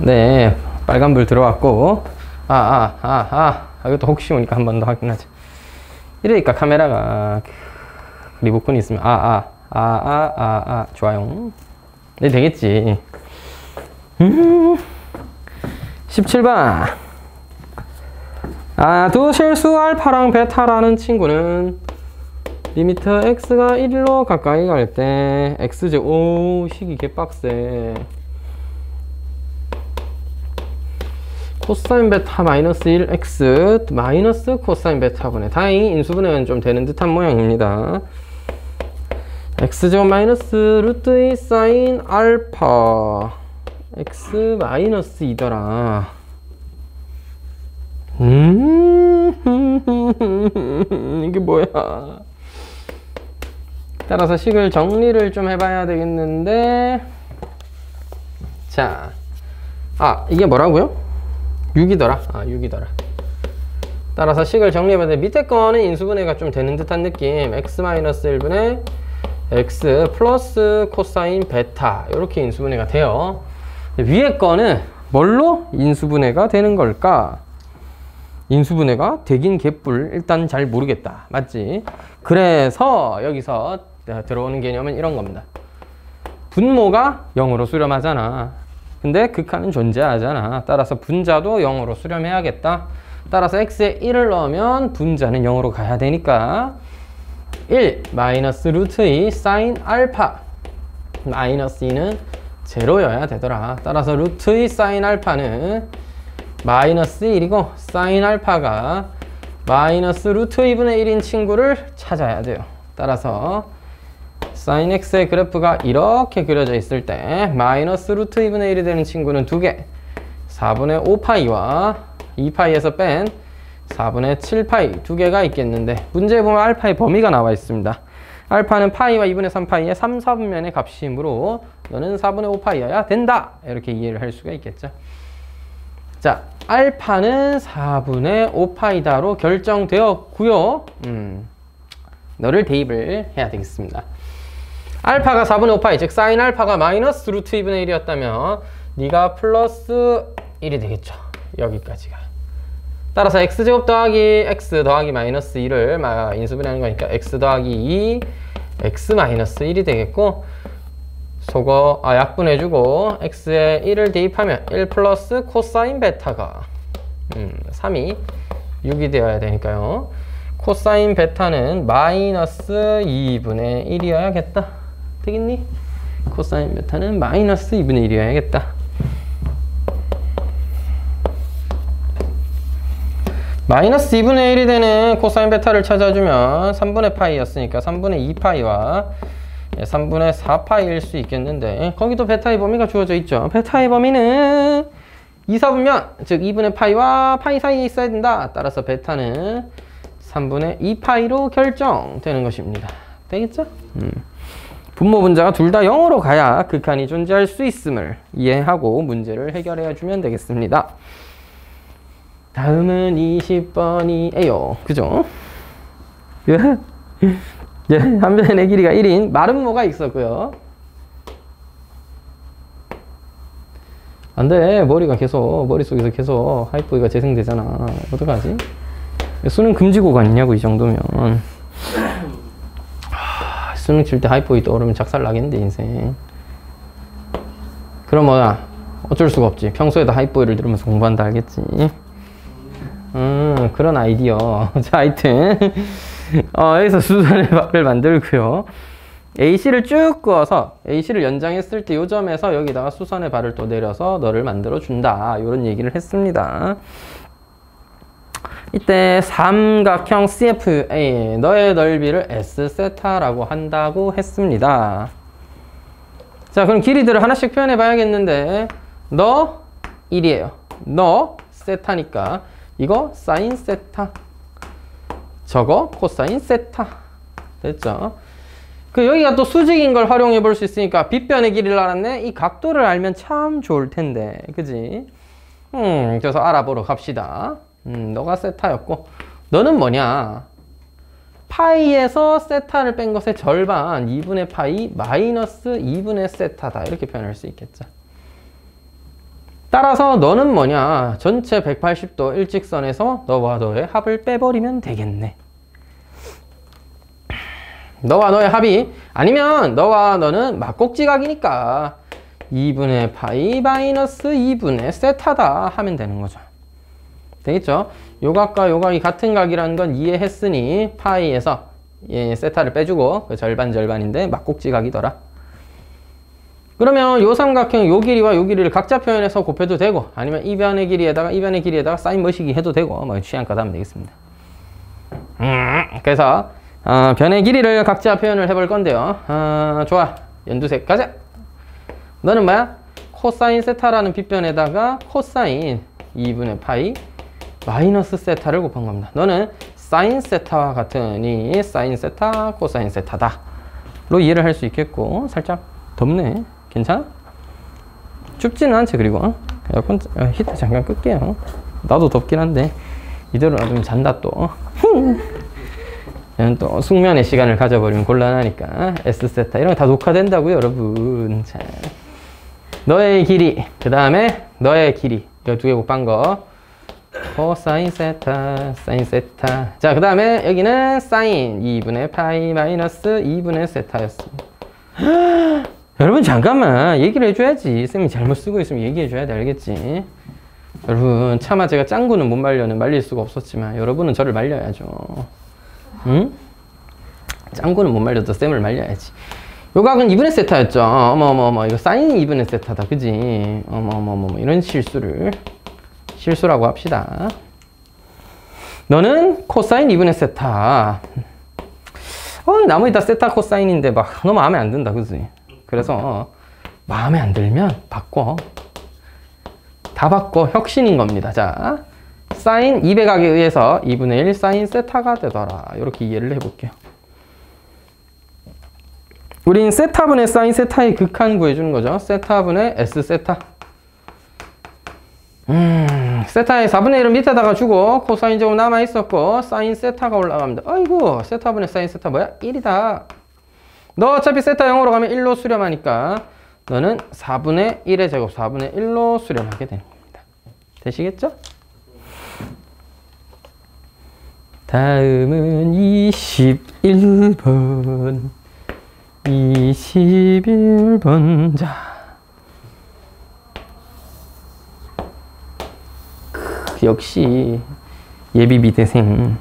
네. 빨간불 들어왔고. 이것도 혹시 오니까 한 번 더 확인하자. 이러니까 카메라가 리모컨이 있으면 좋아요. 네, 되겠지. 17번. 두 실수 알파랑 베타라는 친구는 리미트 x가 1로 가까이 갈 때 x제곱, 오, 식이 개빡세. 코사인 베타 마이너스 1x 마이너스 코사인 베타분의, 다행히 인수분해는 좀 되는 듯한 모양입니다. x제곱 마이너스 루트 2 사인 알파 x 마이너스 2더라. 이게 뭐야? 따라서 식을 정리를 좀 해봐야 되겠는데, 자, 이게 뭐라고요? 6이더라. 6이더라. 따라서 식을 정리해봐야 돼. 밑에 거는 인수분해가 좀 되는 듯한 느낌. x-1분의 x 플러스 코사인 베타, 이렇게 인수분해가 돼요. 위에 거는 뭘로 인수분해가 되는 걸까? 인수분해가 되긴 개뿔. 일단 잘 모르겠다. 맞지? 그래서 여기서 들어오는 개념은 이런 겁니다. 분모가 0으로 수렴하잖아. 근데 극한은 존재하잖아. 따라서 분자도 0으로 수렴해야겠다. 따라서 x에 1을 넣으면 분자는 0으로 가야 되니까 1 마이너스 루트 2 사인 알파 마이너스 2는 제로여야 되더라. 따라서 루트 2 사인 알파는 마이너스 1이고 사인 알파가 마이너스 루트 2분의 1인 친구를 찾아야 돼요. 따라서 사인 x의 그래프가 이렇게 그려져 있을 때 마이너스 루트 2분의 1이 되는 친구는 2개, 4분의 5파이와 2파이에서 뺀 4분의 7파이 두 개가 있겠는데, 문제에 보면 알파의 범위가 나와 있습니다. 알파는 파이와 2분의 3파이의 3, 4분면의 값이므로 너는 4분의 5파이여야 된다, 이렇게 이해를 할 수가 있겠죠. 자, 알파는 4분의 5파이다로 결정되었고요. 너를 대입을 해야 되겠습니다. 알파가 4분의 5파이, 즉 사인 알파가 마이너스 루트 2분의 1이었다면 네가 플러스 1이 되겠죠. 여기까지가. 따라서 x제곱 더하기 x 더하기 마이너스 2를 인수분해하는 거니까 x 더하기 2 x 마이너스 1이 되겠고, 속어 약분해주고 x에 1을 대입하면 1 플러스 코사인 베타가 3이 6이 되어야 되니까요. 코사인 베타는 마이너스 2분의 1이어야겠다. 되겠니? 코사인 베타는 마이너스 2분의 1이어야겠다. 마이너스 2분의 1이 되는 코사인 베타를 찾아주면 3분의 파이였으니까 3분의 2파이와 3분의 4파이일 수 있겠는데, 거기도 베타의 범위가 주어져 있죠. 베타의 범위는 2, 4분면, 즉 2분의 파이와 파이 사이에 있어야 된다. 따라서 베타는 3분의 2파이로 결정되는 것입니다. 되겠죠? 분모 분자가 둘 다 0으로 가야 극한이 존재할 수 있음을 이해하고 문제를 해결해 주면 되겠습니다. 다음은 20번이에요. 그죠? 한 변의 길이가 1인 마름모가 있었고요. 안 돼. 머릿속에서 계속 하이포이가 재생되잖아. 어떡하지? 수능 금지 구간이냐고, 이 정도면. 수능 칠 때 하이포이 떠오르면 작살 나겠는데, 인생. 그럼 뭐야? 어쩔 수가 없지. 평소에도 하이포이를 들으면서 공부한다, 알겠지? 그런 아이디어. 자, 하여튼. 여기서 수선의 발을 만들고요. AC를 쭉 그어서 AC를 연장했을 때 이 점에서 여기다가 수선의 발을 또 내려서 너를 만들어 준다, 이런 얘기를 했습니다. 이때 삼각형 CFA 너의 넓이를 S세타라고 한다고 했습니다. 자, 그럼 길이들을 하나씩 표현해 봐야겠는데, 너 1이에요. 너 세타니까 이거 사인 세타, 저거 코사인 세타. 됐죠? 여기가 또 수직인 걸 활용해 볼 수 있으니까 빗변의 길이를 알았네? 이 각도를 알면 참 좋을 텐데, 그지? 그래서 알아보러 갑시다. 너가 세타였고, 너는 뭐냐? 파이에서 세타를 뺀 것의 절반, 2분의 파이 마이너스 2분의 세타다, 이렇게 표현할 수 있겠죠. 따라서 너는 뭐냐? 전체 180도 일직선에서 너와 너의 합을 빼버리면 되겠네. 너와 너의 합이, 아니면 너와 너는 막곡지각이니까 2분의 파이 마이너스 2분의 세타다 하면 되는 거죠. 되겠죠? 요 각과 요 각이 같은 각이라는 건 이해했으니 파이에서 세타를 빼주고 그 절반인데 막곡지각이더라. 그러면 요 삼각형 요 길이와 요 길이를 각자 표현해서 곱해도 되고, 아니면 이 변의 길이에다가 사인 머시기 해도 되고, 뭐 취향껏 하면 되겠습니다. 그래서 변의 길이를 각자 표현을 해볼 건데요. 좋아, 연두색 가자. 너는 뭐야? 코사인 세타라는 빗변에다가 코사인 2분의 파이 마이너스 세타를 곱한 겁니다. 너는 사인 세타와 같으니 사인 세타, 코사인 세타다 로 이해를 할 수 있겠고. 살짝 덥네. 괜찮아? 춥지는 않지. 그리고 에어컨 히터 잠깐 끌게요. 나도 덥긴 한데 이대로 놔두면 잔다 또. 또 숙면의 시간을 가져버리면 곤란하니까. S세타 이런 거 다 녹화된다고요 여러분. 자, 너의 길이, 그 다음에 너의 길이, 이거 두 개 곱한 거 코사인 세타, 사인 세타. 자, 그 다음에 여기는 사인 2분의 파이 마이너스 2분의 세타였습니다. 여러분 잠깐만 얘기를 해줘야지. 쌤이 잘못 쓰고 있으면 얘기해줘야 돼. 알겠지? 여러분 차마 제가 짱구는 못 말릴 수가 없었지만 여러분은 저를 말려야죠. 응? 짱구는 못 말려도 쌤을 말려야지. 요 각은 2분의 세타였죠. 어머 이거 사인 2분의 세타다. 그지? 어머 이런 실수라고 합시다. 너는 코사인 2분의 세타. 나머지 다 세타 코사인인데 막 너무 마음에 안 든다. 그지? 그래서 마음에 안 들면 바꿔. 다 바꿔. 혁신인 겁니다. 자, 사인 200각에 의해서 2분의 1 사인 세타가 되더라. 이렇게 이해를 해볼게요. 우린 세타분의 사인 세타의 극한 구해주는 거죠. 세타분의 S 세타. 세타의 4분의 1은 밑에다가 주고 코사인 제곱 남아있었고 사인 세타가 올라갑니다. 아이고, 세타분의 사인 세타 뭐야? 1이다. 너 어차피 세타 0으로 가면 1로 수렴하니까 너는 4분의 1의 제곱 4분의 1로 수렴하게 되는 겁니다. 되시겠죠? 다음은 21번. 21번. 자, 역시 예비비대생.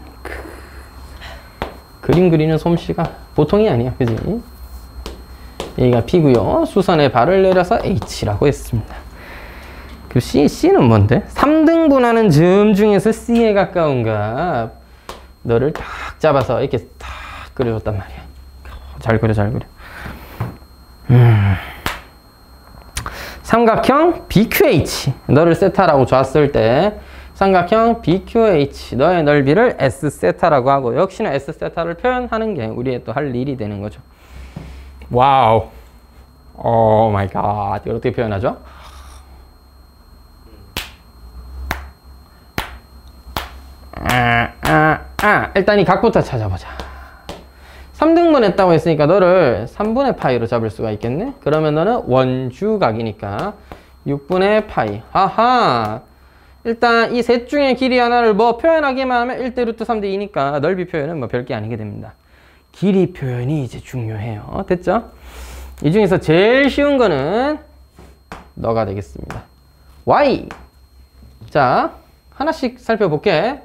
그림 그리는 솜씨가 보통이 아니야. 그지? 여기가 B고요. 수선의 발을 내려서 H라고 했습니다. 그 C는 뭔데? 3등분하는 점 중에서 C에 가까운 값 너를 딱 잡아서 이렇게 딱 그려줬단 말이야. 잘 그려. 삼각형 BQH 너를 세타라고 줬을 때 삼각형 BQH 너의 넓이를 S세타라고 하고, 역시나 S세타를 표현하는 게 우리의 또 할 일이 되는 거죠. 와우. 오 마이 갓. 이걸 어떻게 표현하죠? 일단 이 각부터 찾아보자. 3등분 했다고 했으니까 너를 3분의 파이로 잡을 수가 있겠네? 그러면 너는 원주각이니까 6분의 파이. 아하! 일단 이 셋 중에 길이 하나를 뭐 표현하기만 하면 1대 루트 3대 2니까 넓이 표현은 뭐 별게 아니게 됩니다. 길이 표현이 이제 중요해요. 됐죠? 이 중에서 제일 쉬운 거는 너가 되겠습니다. Y. 자, 하나씩 살펴볼게.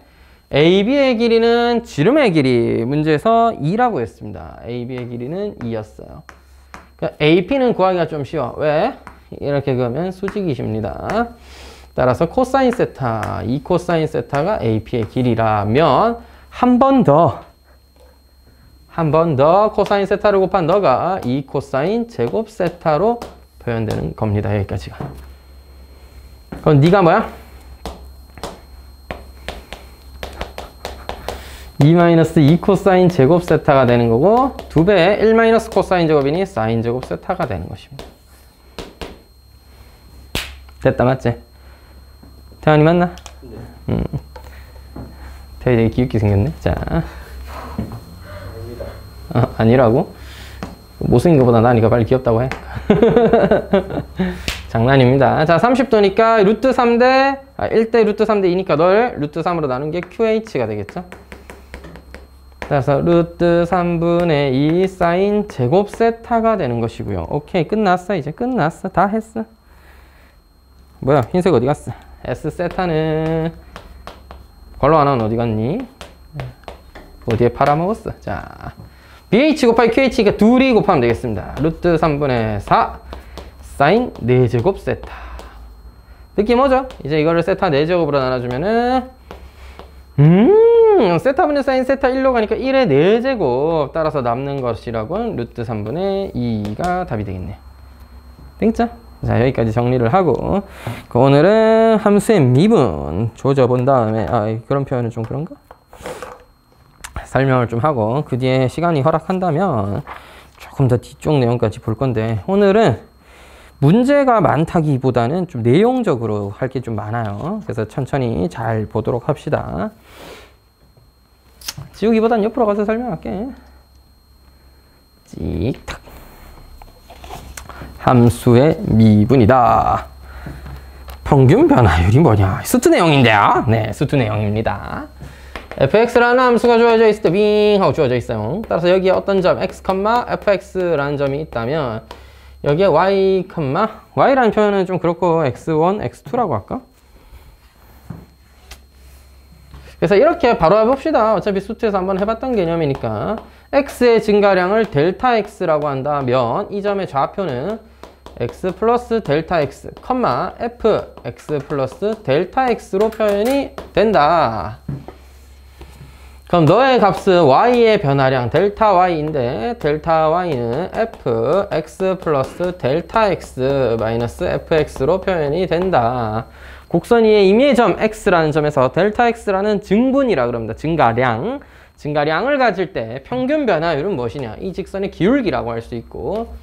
AB의 길이는 지름의 길이 문제에서 2라고 했습니다. AB의 길이는 2였어요. 그러니까 AP는 구하기가 좀 쉬워. 왜? 이렇게 그으면 수직이십니다. 따라서 코사인 세타, 2 코사인 세타가 AP의 길이라면 한 번 더 코사인 세타를 곱한 너가 2 코사인 제곱 세타로 표현되는 겁니다. 여기까지가. 그럼 네가 뭐야? 2 코사인 제곱 세타가 되는 거고, 2배의 1 코사인 제곱이니 사인 제곱 세타가 되는 것입니다. 됐다, 맞지? 태환이 맞나? 네. 태환이 되게 귀엽게 생겼네. 자. 아니라고? 못생긴 것보다 나니까 빨리 귀엽다고 해. 자. 장난입니다. 자, 30도니까 루트 3대 1대 루트 3대 2니까 널 루트 3으로 나눈 게 QH가 되겠죠. 그래서 루트 3분의 2 사인 제곱 세타가 되는 것이고요. 오케이, 끝났어. 이제 끝났어. 다 했어. 뭐야, 흰색 어디 갔어? S 세타는 걸로 하나는 어디 갔니? 어디에 팔아먹었어? 자, BH 곱하기 QH가 둘이 곱하면 되겠습니다. 루트 3분의 4 사인 4제곱 세타. 느낌 오죠? 이제 이거를 세타 4제곱으로 나눠주면은 세타분의 사인 세타 1로 가니까 1의 4제곱 따라서 남는 것이라고는 루트 3분의 2가 답이 되겠네요. 됐죠? 자, 여기까지 정리를 하고 오늘은 함수의 미분 조져본 다음에 그런 표현은 좀 그런가? 설명을 좀 하고 그 뒤에 시간이 허락한다면 조금 더 뒤쪽 내용까지 볼 건데, 오늘은 문제가 많다기보다는 좀 내용적으로 할 게 좀 많아요. 그래서 천천히 잘 보도록 합시다. 지우기보단 옆으로 가서 설명할게. 찍탁. 함수의 미분이다. 평균 변화율이 뭐냐? 수트 내용인데요. 네, 수트 내용입니다. fx라는 함수가 주어져 있을 때 빙 하고 주어져 있어요. 따라서 여기에 어떤 점 x, fx라는 점이 있다면 여기에 y라는 표현은 좀 그렇고 x1, x2라고 할까? 그래서 이렇게 바로 해봅시다. 어차피 수트에서 한번 해봤던 개념이니까 x의 증가량을 델타 x라고 한다면 이 점의 좌표는 x 플러스 델타 x, fx 플러스 델타 x로 표현이 된다. 그럼 너의 값은 y의 변화량 델타 y인데 델타 y는 fx 플러스 델타 x 마이너스 fx로 표현이 된다. 곡선 위의 임의의 점 x라는 점에서 델타 x라는 증분이라 그럽니다. 증가량을 가질 때 평균 변화율은 무엇이냐? 이 직선의 기울기라고 할 수 있고,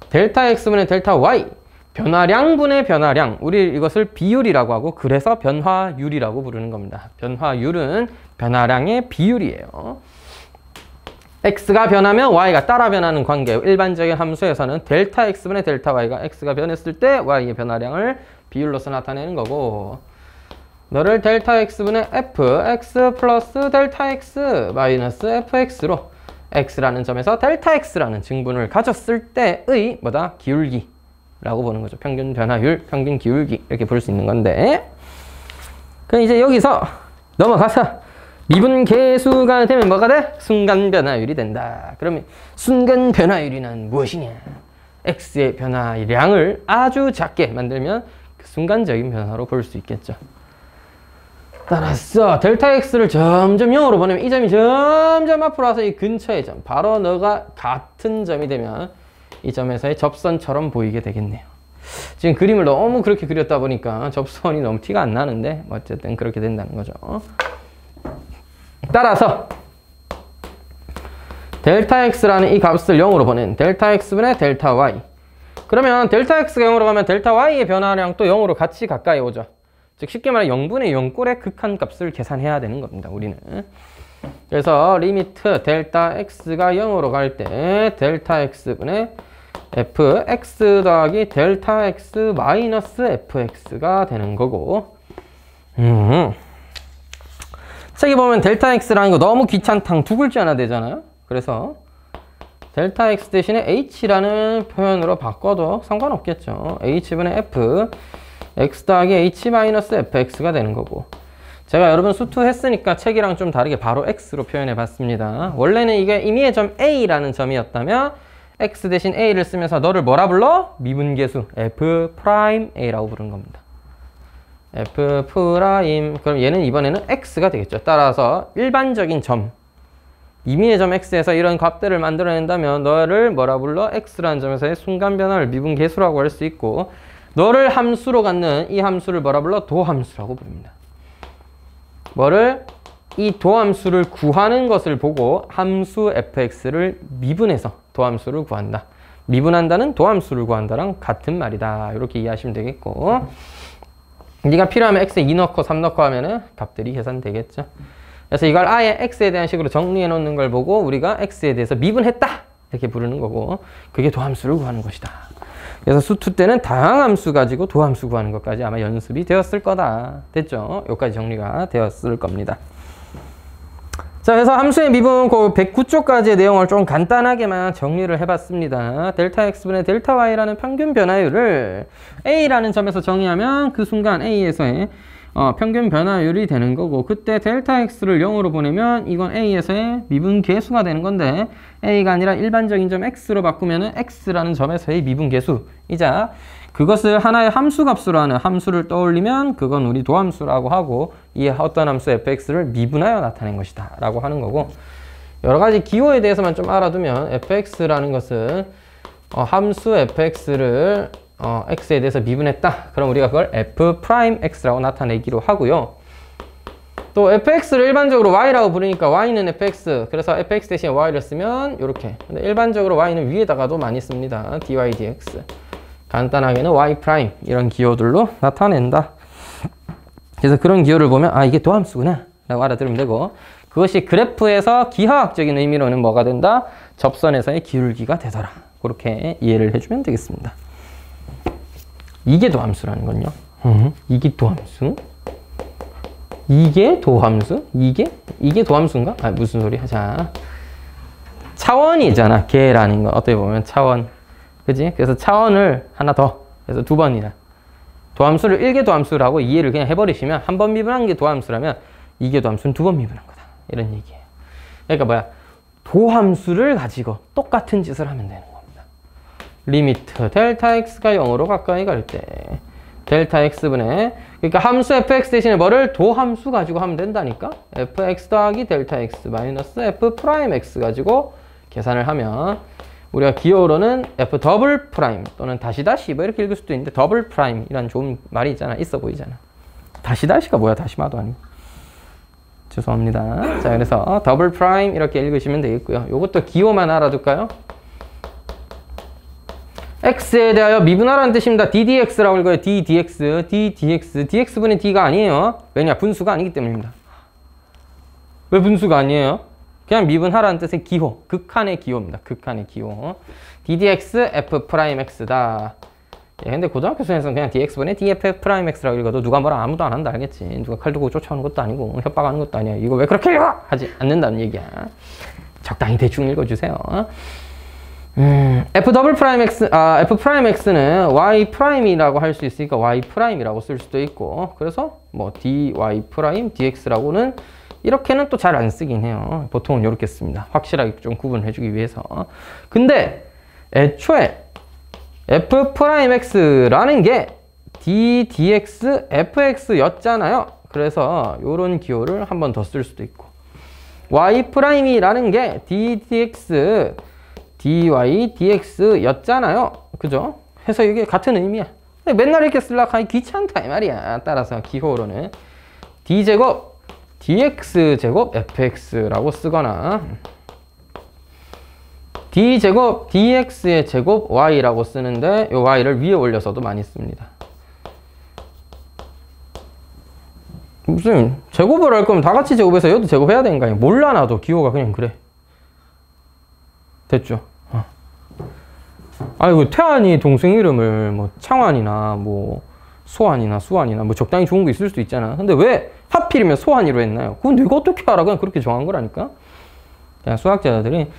델타 x분의 델타 y, 변화량분의 변화량, 우리 이것을 비율이라고 하고 그래서 변화율이라고 부르는 겁니다. 변화율은 변화량의 비율이에요. x가 변하면 y가 따라 변하는 관계, 일반적인 함수에서는 델타 x분의 델타 y가 x가 변했을 때 y의 변화량을 비율로서 나타내는 거고, 너를 델타 x분의 fx 플러스 델타 x 마이너스 fx로 x라는 점에서 델타 x라는 증분을 가졌을 때의 기울기 라고 보는 거죠. 평균 변화율, 평균 기울기 이렇게 볼 수 있는 건데, 그럼 이제 여기서 넘어가서 미분 계수가 되면 뭐가 돼? 순간 변화율이 된다. 그러면 순간 변화율이란 무엇이냐? x의 변화량을 아주 작게 만들면 그 순간적인 변화로 볼 수 있겠죠. 따라서 델타 x를 점점 0으로 보내면 이 점이 점점 앞으로 와서 이 근처의 점, 바로 너가 같은 점이 되면 이 점에서의 접선처럼 보이게 되겠네요. 지금 그림을 너무 그렇게 그렸다 보니까 접선이 너무 티가 안 나는데 어쨌든 그렇게 된다는 거죠. 따라서 델타 x라는 이 값을 0으로 보낸 델타 x분의 델타 y, 그러면 델타 x가 0으로 가면 델타 y의 변화량도 0으로 같이 가까이 오죠. 즉 쉽게 말해 0분의 0꼴의 극한값을 계산해야 되는 겁니다, 우리는. 그래서 리미트 델타 x가 0으로 갈 때 델타 x분의 fx 더하기 델타 x 마이너스 fx가 되는 거고, 책에 보면 델타 x라는 거 너무 귀찮당 두 글자나 되잖아요. 그래서 델타 x 대신에 h라는 표현으로 바꿔도 상관없겠죠. h분의 f x 더하기 h 마이너스 fx가 되는 거고, 제가 여러분 수투 했으니까 책이랑 좀 다르게 바로 x로 표현해 봤습니다. 원래는 이게 임의의 점 a라는 점이었다면 x 대신 a를 쓰면서 너를 뭐라 불러? 미분계수 f'a라고 부르는 겁니다. f'. 그럼 얘는 이번에는 x가 되겠죠. 따라서 일반적인 점, 임의의 점 x에서 이런 값들을 만들어낸다면 너를 뭐라 불러? x라는 점에서의 순간 변화를 미분계수라고 할 수 있고, 너를 함수로 갖는 이 함수를 뭐라 불러? 도함수라고 부릅니다. 이 도함수를 구하는 것을 보고 함수 fx를 미분해서 도함수를 구한다. 미분한다는 도함수를 구한다랑 같은 말이다. 이렇게 이해하시면 되겠고, 네가 필요하면 x에 2 넣고 3 넣고 하면은 값들이 계산되겠죠. 그래서 이걸 아예 x에 대한 식으로 정리해 놓는 걸 보고 우리가 x에 대해서 미분했다 이렇게 부르는 거고, 그게 도함수를 구하는 것이다. 그래서 수2 때는 다항함수 가지고 도함수 구하는 것까지 아마 연습이 되었을 거다. 됐죠? 여기까지 정리가 되었을 겁니다. 자, 그래서 함수의 미분 그 109쪽까지의 내용을 좀 간단하게만 정리를 해봤습니다. 델타 x분의 델타 y라는 평균 변화율을 a라는 점에서 정의하면 그 순간 a에서의 평균 변화율이 되는 거고, 그때 델타 x를 0으로 보내면 이건 a에서의 미분 계수가 되는 건데, a가 아니라 일반적인 점 x로 바꾸면은 x라는 점에서의 미분 계수이자, 그것을 하나의 함수 값으로 하는 함수를 떠올리면 그건 우리 도함수라고 하고, 이 어떤 함수 fx를 미분하여 나타낸 것이다 라고 하는 거고, 여러 가지 기호에 대해서만 좀 알아두면 fx라는 것은 함수 fx를 x에 대해서 미분했다. 그럼 우리가 그걸 f'x라고 나타내기로 하고요. 또 fx를 일반적으로 y라고 부르니까 y는 fx, 그래서 fx 대신에 y를 쓰면 이렇게. 근데 일반적으로 y는 위에다가도 많이 씁니다. dy dx. 간단하게는 y' 이런 기호들로 나타낸다. 그래서 그런 기호를 보면 아, 이게 도함수구나 라고 알아들으면 되고, 그것이 그래프에서 기하학적인 의미로는 뭐가 된다? 접선에서의 기울기가 되더라. 그렇게 이해를 해주면 되겠습니다. 이게 도함수라는 건요. 이게 도함수? 이게 도함수? 이게 도함수인가? 아, 무슨 소리야? 자, 차원이잖아. 개라는 거. 어떻게 보면 차원. 그지? 그래서 차원을 하나 더. 그래서 두 번이나. 도함수를 1개 도함수라고 이해를 그냥 해버리시면, 한 번 미분한 게 도함수라면 이게 도함수는 두 번 미분한 거다. 이런 얘기예요. 그러니까 뭐야? 도함수를 가지고 똑같은 짓을 하면 되는 겁니다. 리미트 델타 x가 0으로 가까이 갈 때 델타 x분의, 그러니까 함수 fx 대신에 뭐를 도함수 가지고 하면 된다니까? fx 더하기 델타 x 마이너스 f 프라임 x 가지고 계산을 하면 우리가 기호로는 f 더블 프라임 또는 다시 뭐 이렇게 읽을 수도 있는데, 더블 프라임이란 좋은 말이 있잖아. 있어 보이잖아. 다시가 뭐야? 다시마도 아니고. 죄송합니다. 자, 그래서 더블 프라임 이렇게 읽으시면 되겠고요. 요것도 기호만 알아둘까요? x에 대하여 미분하라는 뜻입니다. ddx라고 읽어요. ddx, dx분의 d가 아니에요. 왜냐? 분수가 아니기 때문입니다. 왜 분수가 아니에요? 그냥 미분하라는 뜻의 기호, 극한의 기호입니다. 극한의 기호. ddx f'x다. 예, 근데 고등학교 수준에서는 그냥 dx분의 df'x라고 읽어도 누가 뭐라 아무도 안 한다, 알겠지? 누가 칼 들고 쫓아오는 것도 아니고 협박하는 것도 아니야. 이거 왜 그렇게 읽어? 하지 않는다는 얘기야. 적당히 대충 읽어주세요. f'x는 y'이라고 할 수 있으니까 y'이라고 쓸 수도 있고, 그래서 뭐 dy' dx라고는 이렇게는 또 잘 안 쓰긴 해요. 보통은 이렇게 씁니다. 확실하게 좀 구분을 해주기 위해서. 근데 애초에 f'x라는 게 d, dx, fx였잖아요. 그래서 이런 기호를 한 번 더 쓸 수도 있고, y'이라는 게 d, dx, dy, dx였잖아요. 그죠? 해서 이게 같은 의미야. 맨날 이렇게 쓰려고 하기 귀찮다 이 말이야. 따라서 기호로는 d제곱 dx제곱 fx라고 쓰거나 d제곱 dx의 제곱 y라고 쓰는데, 이 y를 위에 올려서도 많이 씁니다. 무슨 제곱을 할 거면 다 같이 제곱해서 얘도 제곱해야 되는 거 아니야? 몰라 나도 기호가 그냥 그래. 됐죠? 아이고, 태환이 동생 이름을 뭐 창환이나 뭐 소환이나 수환이나 뭐 적당히 좋은 거 있을 수도 있잖아. 근데 왜 하필이면 소환이로 했나요? 그건 내가 어떻게 알아? 그냥 그렇게 정한 거라니까. 그냥 수학자들이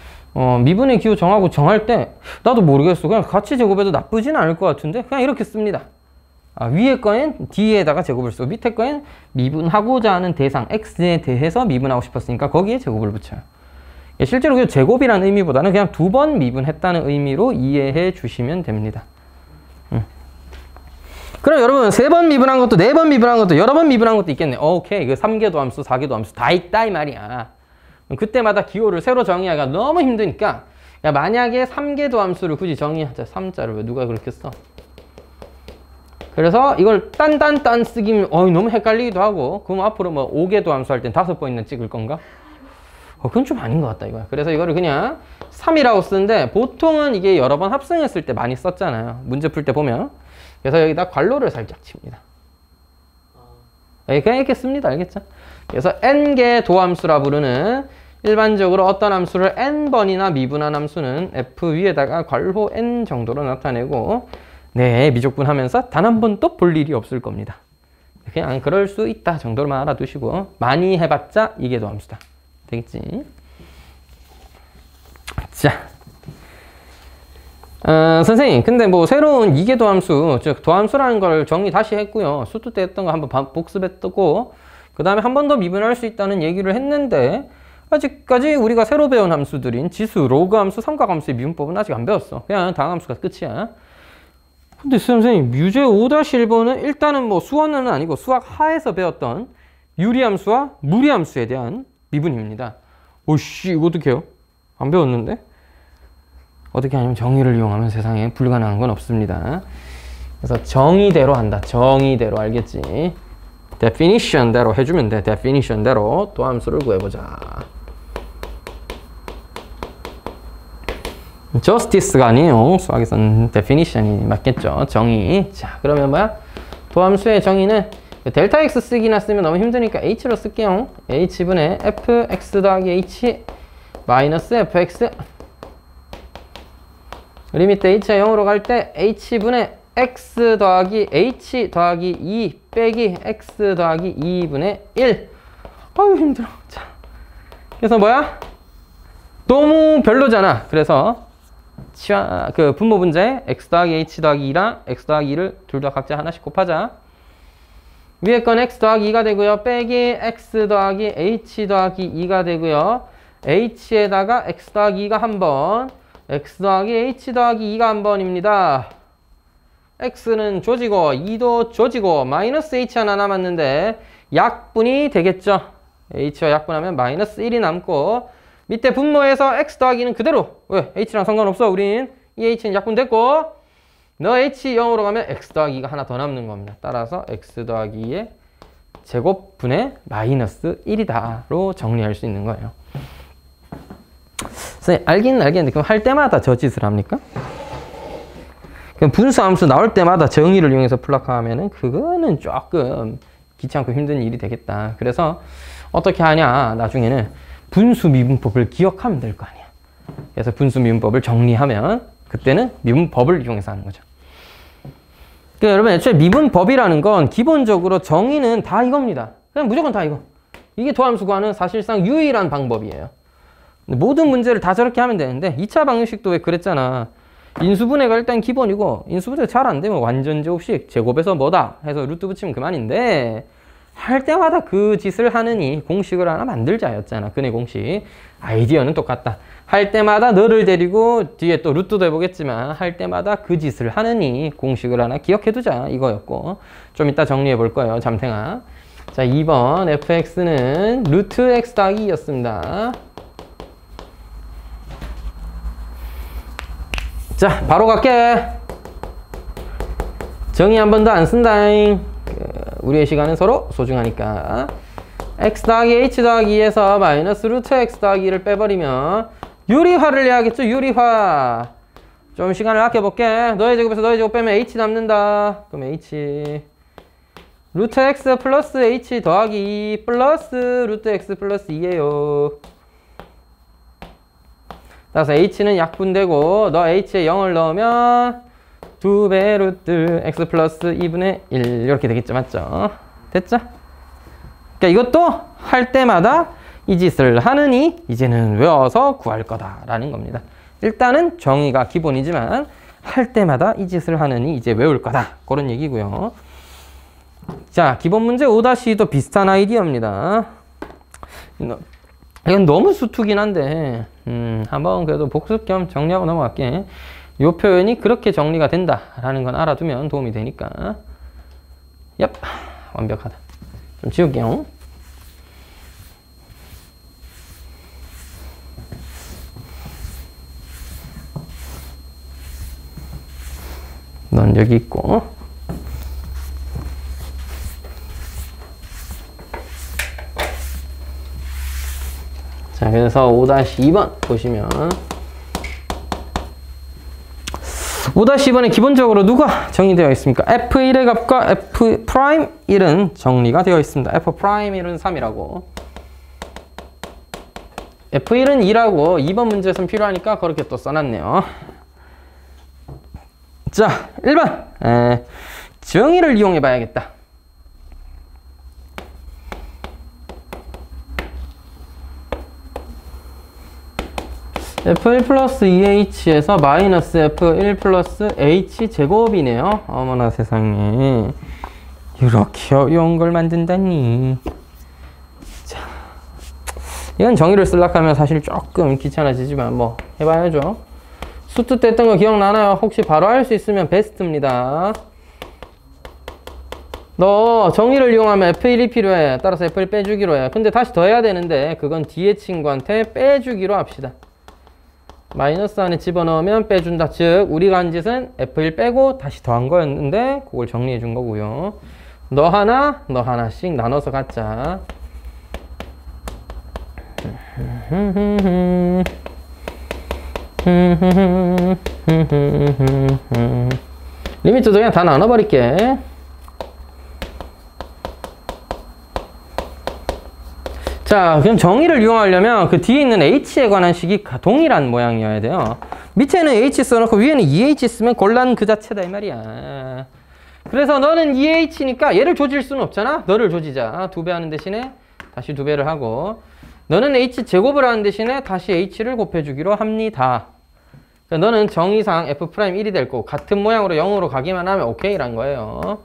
미분의 기호 정할 때 나도 모르겠어. 그냥 같이 제곱해도 나쁘진 않을 것 같은데 그냥 이렇게 씁니다. 위에 거엔 d에다가 제곱을 쓰고, 밑에 거엔 미분하고자 하는 대상 x에 대해서 미분하고 싶었으니까 거기에 제곱을 붙여요. 실제로 그 제곱이라는 의미보다는 그냥 두 번 미분했다는 의미로 이해해 주시면 됩니다. 그럼 여러분, 3번 미분한 것도 4번 미분한 것도 여러 번 미분한 것도 있겠네. 오케이. 그 3개도 함수, 4개도 함수 다 있다 이 말이야. 그때마다 기호를 새로 정의하기가 너무 힘드니까, 야, 만약에 3개도 함수를 굳이 정의하자. 3자를 왜 누가 그렇게 써? 그래서 이걸 딴 쓰기면 너무 헷갈리기도 하고, 그럼 앞으로 뭐 5개도 함수 할 땐 5번이나 찍을 건가? 그건 좀 아닌 것 같다 이거야. 그래서 이거를 그냥 3이라고 쓰는데, 보통은 이게 여러 번 합성했을 때 많이 썼잖아요. 문제 풀 때 보면. 그래서 여기다 괄호를 살짝 칩니다. 그냥 이렇게 씁니다. 알겠죠? 그래서 n개 도함수라 부르는, 일반적으로 어떤 함수를 n번이나 미분한 함수는 f 위에다가 괄호 n 정도로 나타내고, 네, 미적분 하면서 단 한 번도 볼 일이 없을 겁니다. 그냥 그럴 수 있다 정도로만 알아두시고 많이 해봤자 이게 도함수다. 되겠지? 자, 선생님 근데 뭐 새로운 이계 도함수, 즉 도함수라는 걸 정리 다시 했고요. 수투 때 했던 거 한번 복습했고 그 다음에 한 번 더 미분할 수 있다는 얘기를 했는데 아직까지 우리가 새로 배운 함수들인 지수, 로그 함수, 삼각함수의 미분법은 아직 안 배웠어. 그냥 다항함수가 끝이야. 근데 선생님 유제 5-1번은 일단은 뭐 수원은 아니고 수학 하에서 배웠던 유리함수와 무리함수에 대한 미분입니다. 오씨 이거 어떻게 해요? 안 배웠는데? 어떻게 하냐면 정의를 이용하면 세상에 불가능한 건 없습니다. 그래서 정의대로 한다. 정의대로 알겠지? definition대로 해주면 돼. definition대로 도함수를 구해보자. justice가 아니에요. 수학에서는 definition이 맞겠죠. 정의. 자, 그러면 뭐야? 도함수의 정의는 델타 x 쓰기나 쓰면 너무 힘드니까 h로 쓸게요. h분의 fx 더하기 h 마이너스 fx 리미트 h가 0으로 갈 때 h분의 x 더하기 h 더하기 2 빼기 x 더하기 2분의 1. 아유 힘들어. 자, 그래서 뭐야? 너무 별로잖아. 그래서 그 분모 분자에 x 더하기 h 더하기 2랑 x 더하기 2를 둘 다 각자 하나씩 곱하자. 위에 건 x 더하기 2가 되고요. 빼기 x 더하기 h 더하기 2가 되고요. h에다가 x 더하기 2가 한 번, x 더하기 h 더하기 2가 한 번입니다. x는 조지고 2도 조지고 마이너스 h 하나 남았는데 약분이 되겠죠. h와 약분하면 마이너스 1이 남고 밑에 분모에서 x 더하기는 그대로. 왜? h랑 상관없어 우린. 이 h는 약분됐고 너 h 0으로 가면 x 더하기가 하나 더 남는 겁니다. 따라서 x 더하기 2의 제곱분의 마이너스 1이다로 정리할 수 있는 거예요. 선생님 알기는 알겠는데 그럼 할 때마다 저 짓을 합니까? 그럼 분수함수 나올 때마다 정의를 이용해서 풀락하면은 그거는 조금 귀찮고 힘든 일이 되겠다. 그래서 어떻게 하냐, 나중에는 분수 미분법을 기억하면 될 거 아니야. 그래서 분수 미분법을 정리하면 그때는 미분법을 이용해서 하는 거죠. 그러니까 여러분 애초에 미분법이라는 건 기본적으로 정의는 다 이겁니다. 그냥 무조건 다 이거. 이게 도함수 구하는 사실상 유일한 방법이에요. 모든 문제를 다 저렇게 하면 되는데 2차 방정식도 왜 그랬잖아. 인수분해가 일단 기본이고 인수분해가 잘 안 되면 완전 제곱식 제곱에서 뭐다 해서 루트 붙이면 그만인데 할 때마다 그 짓을 하느니 공식을 하나 만들자였잖아. 근의 공식. 아이디어는 똑같다. 할 때마다 너를 데리고 뒤에 또 루트도 해보겠지만 할 때마다 그 짓을 하느니 공식을 하나 기억해두자 이거였고, 좀 이따 정리해 볼 거예요. 잠탱아. 자, 2번 fx는 루트 x 더하기 2였습니다. 자, 바로 갈게. 정의 한 번도 안 쓴다잉. 우리의 시간은 서로 소중하니까. x 더하기 h 더하기 2에서 마이너스 루트 x 더하기 2를 빼버리면 유리화를 해야겠죠. 유리화. 좀 시간을 아껴볼게. 너의 제곱에서 너의 제곱 빼면 h 남는다. 그럼 h 루트 x 플러스 h 더하기 2 플러스 루트 x 플러스 2예요. 따라서 h는 약분되고 너 h에 0을 넣으면 2배 루트 x 플러스 2분의 1 이렇게 되겠죠. 맞죠? 됐죠? 그러니까 이것도 할 때마다 이 짓을 하느니 이제는 외워서 구할 거다라는 겁니다. 일단은 정의가 기본이지만 할 때마다 이 짓을 하느니 이제 외울 거다. 그런 얘기고요. 자, 기본 문제 5-2도 비슷한 아이디어입니다. 이건 너무 수투긴 한데 한번 그래도 복습 겸 정리하고 넘어갈게. 이 표현이 그렇게 정리가 된다라는 건 알아두면 도움이 되니까. 얍, 완벽하다. 좀 지울게요. 넌 여기 있고. 자, 그래서 5-2번 보시면 5-2번에 기본적으로 누가 정의되어 있습니까? f1의 값과 f'1은 정리가 되어 있습니다. f'1은 3이라고. f1은 2라고 2번 문제에서는 필요하니까 그렇게 또 써놨네요. 자, 1번. 정의를 이용해 봐야겠다. F1 플러스 2H에서 마이너스 F1 플러스 H 제곱이네요. 어머나 세상에. 이렇게 어려운 걸 만든다니. 자, 이건 정의를 쓰려고 하면 사실 조금 귀찮아지지만 뭐 해봐야죠. 수트 때 했던 거 기억나나요? 혹시 바로 할 수 있으면 베스트입니다. 너 정의를 이용하면 F1이 필요해. 따라서 F1 빼주기로 해. 근데 다시 더해야 되는데 그건 뒤에 친구한테 빼주기로 합시다. 마이너스 안에 집어넣으면 빼준다. 즉 우리가 한 짓은 F1 빼고 다시 더한 거였는데 그걸 정리해 준 거고요. 너 하나, 너 하나씩 나눠서 갖자. 리미트도 그냥 다 나눠버릴게. 자, 그럼 정의를 이용하려면 그 뒤에 있는 H에 관한 식이 동일한 모양이어야 돼요. 밑에는 H 써놓고 위에는 2H 쓰면 곤란 그 자체다 이 말이야. 그래서 너는 2H니까 얘를 조질 수는 없잖아. 너를 조지자. 2배 하는 대신에 다시 2배를 하고, 너는 H 제곱을 하는 대신에 다시 H를 곱해주기로 합니다. 그러니까 너는 정의상 F'1이 될 거고 같은 모양으로 0으로 가기만 하면 오케이란 거예요.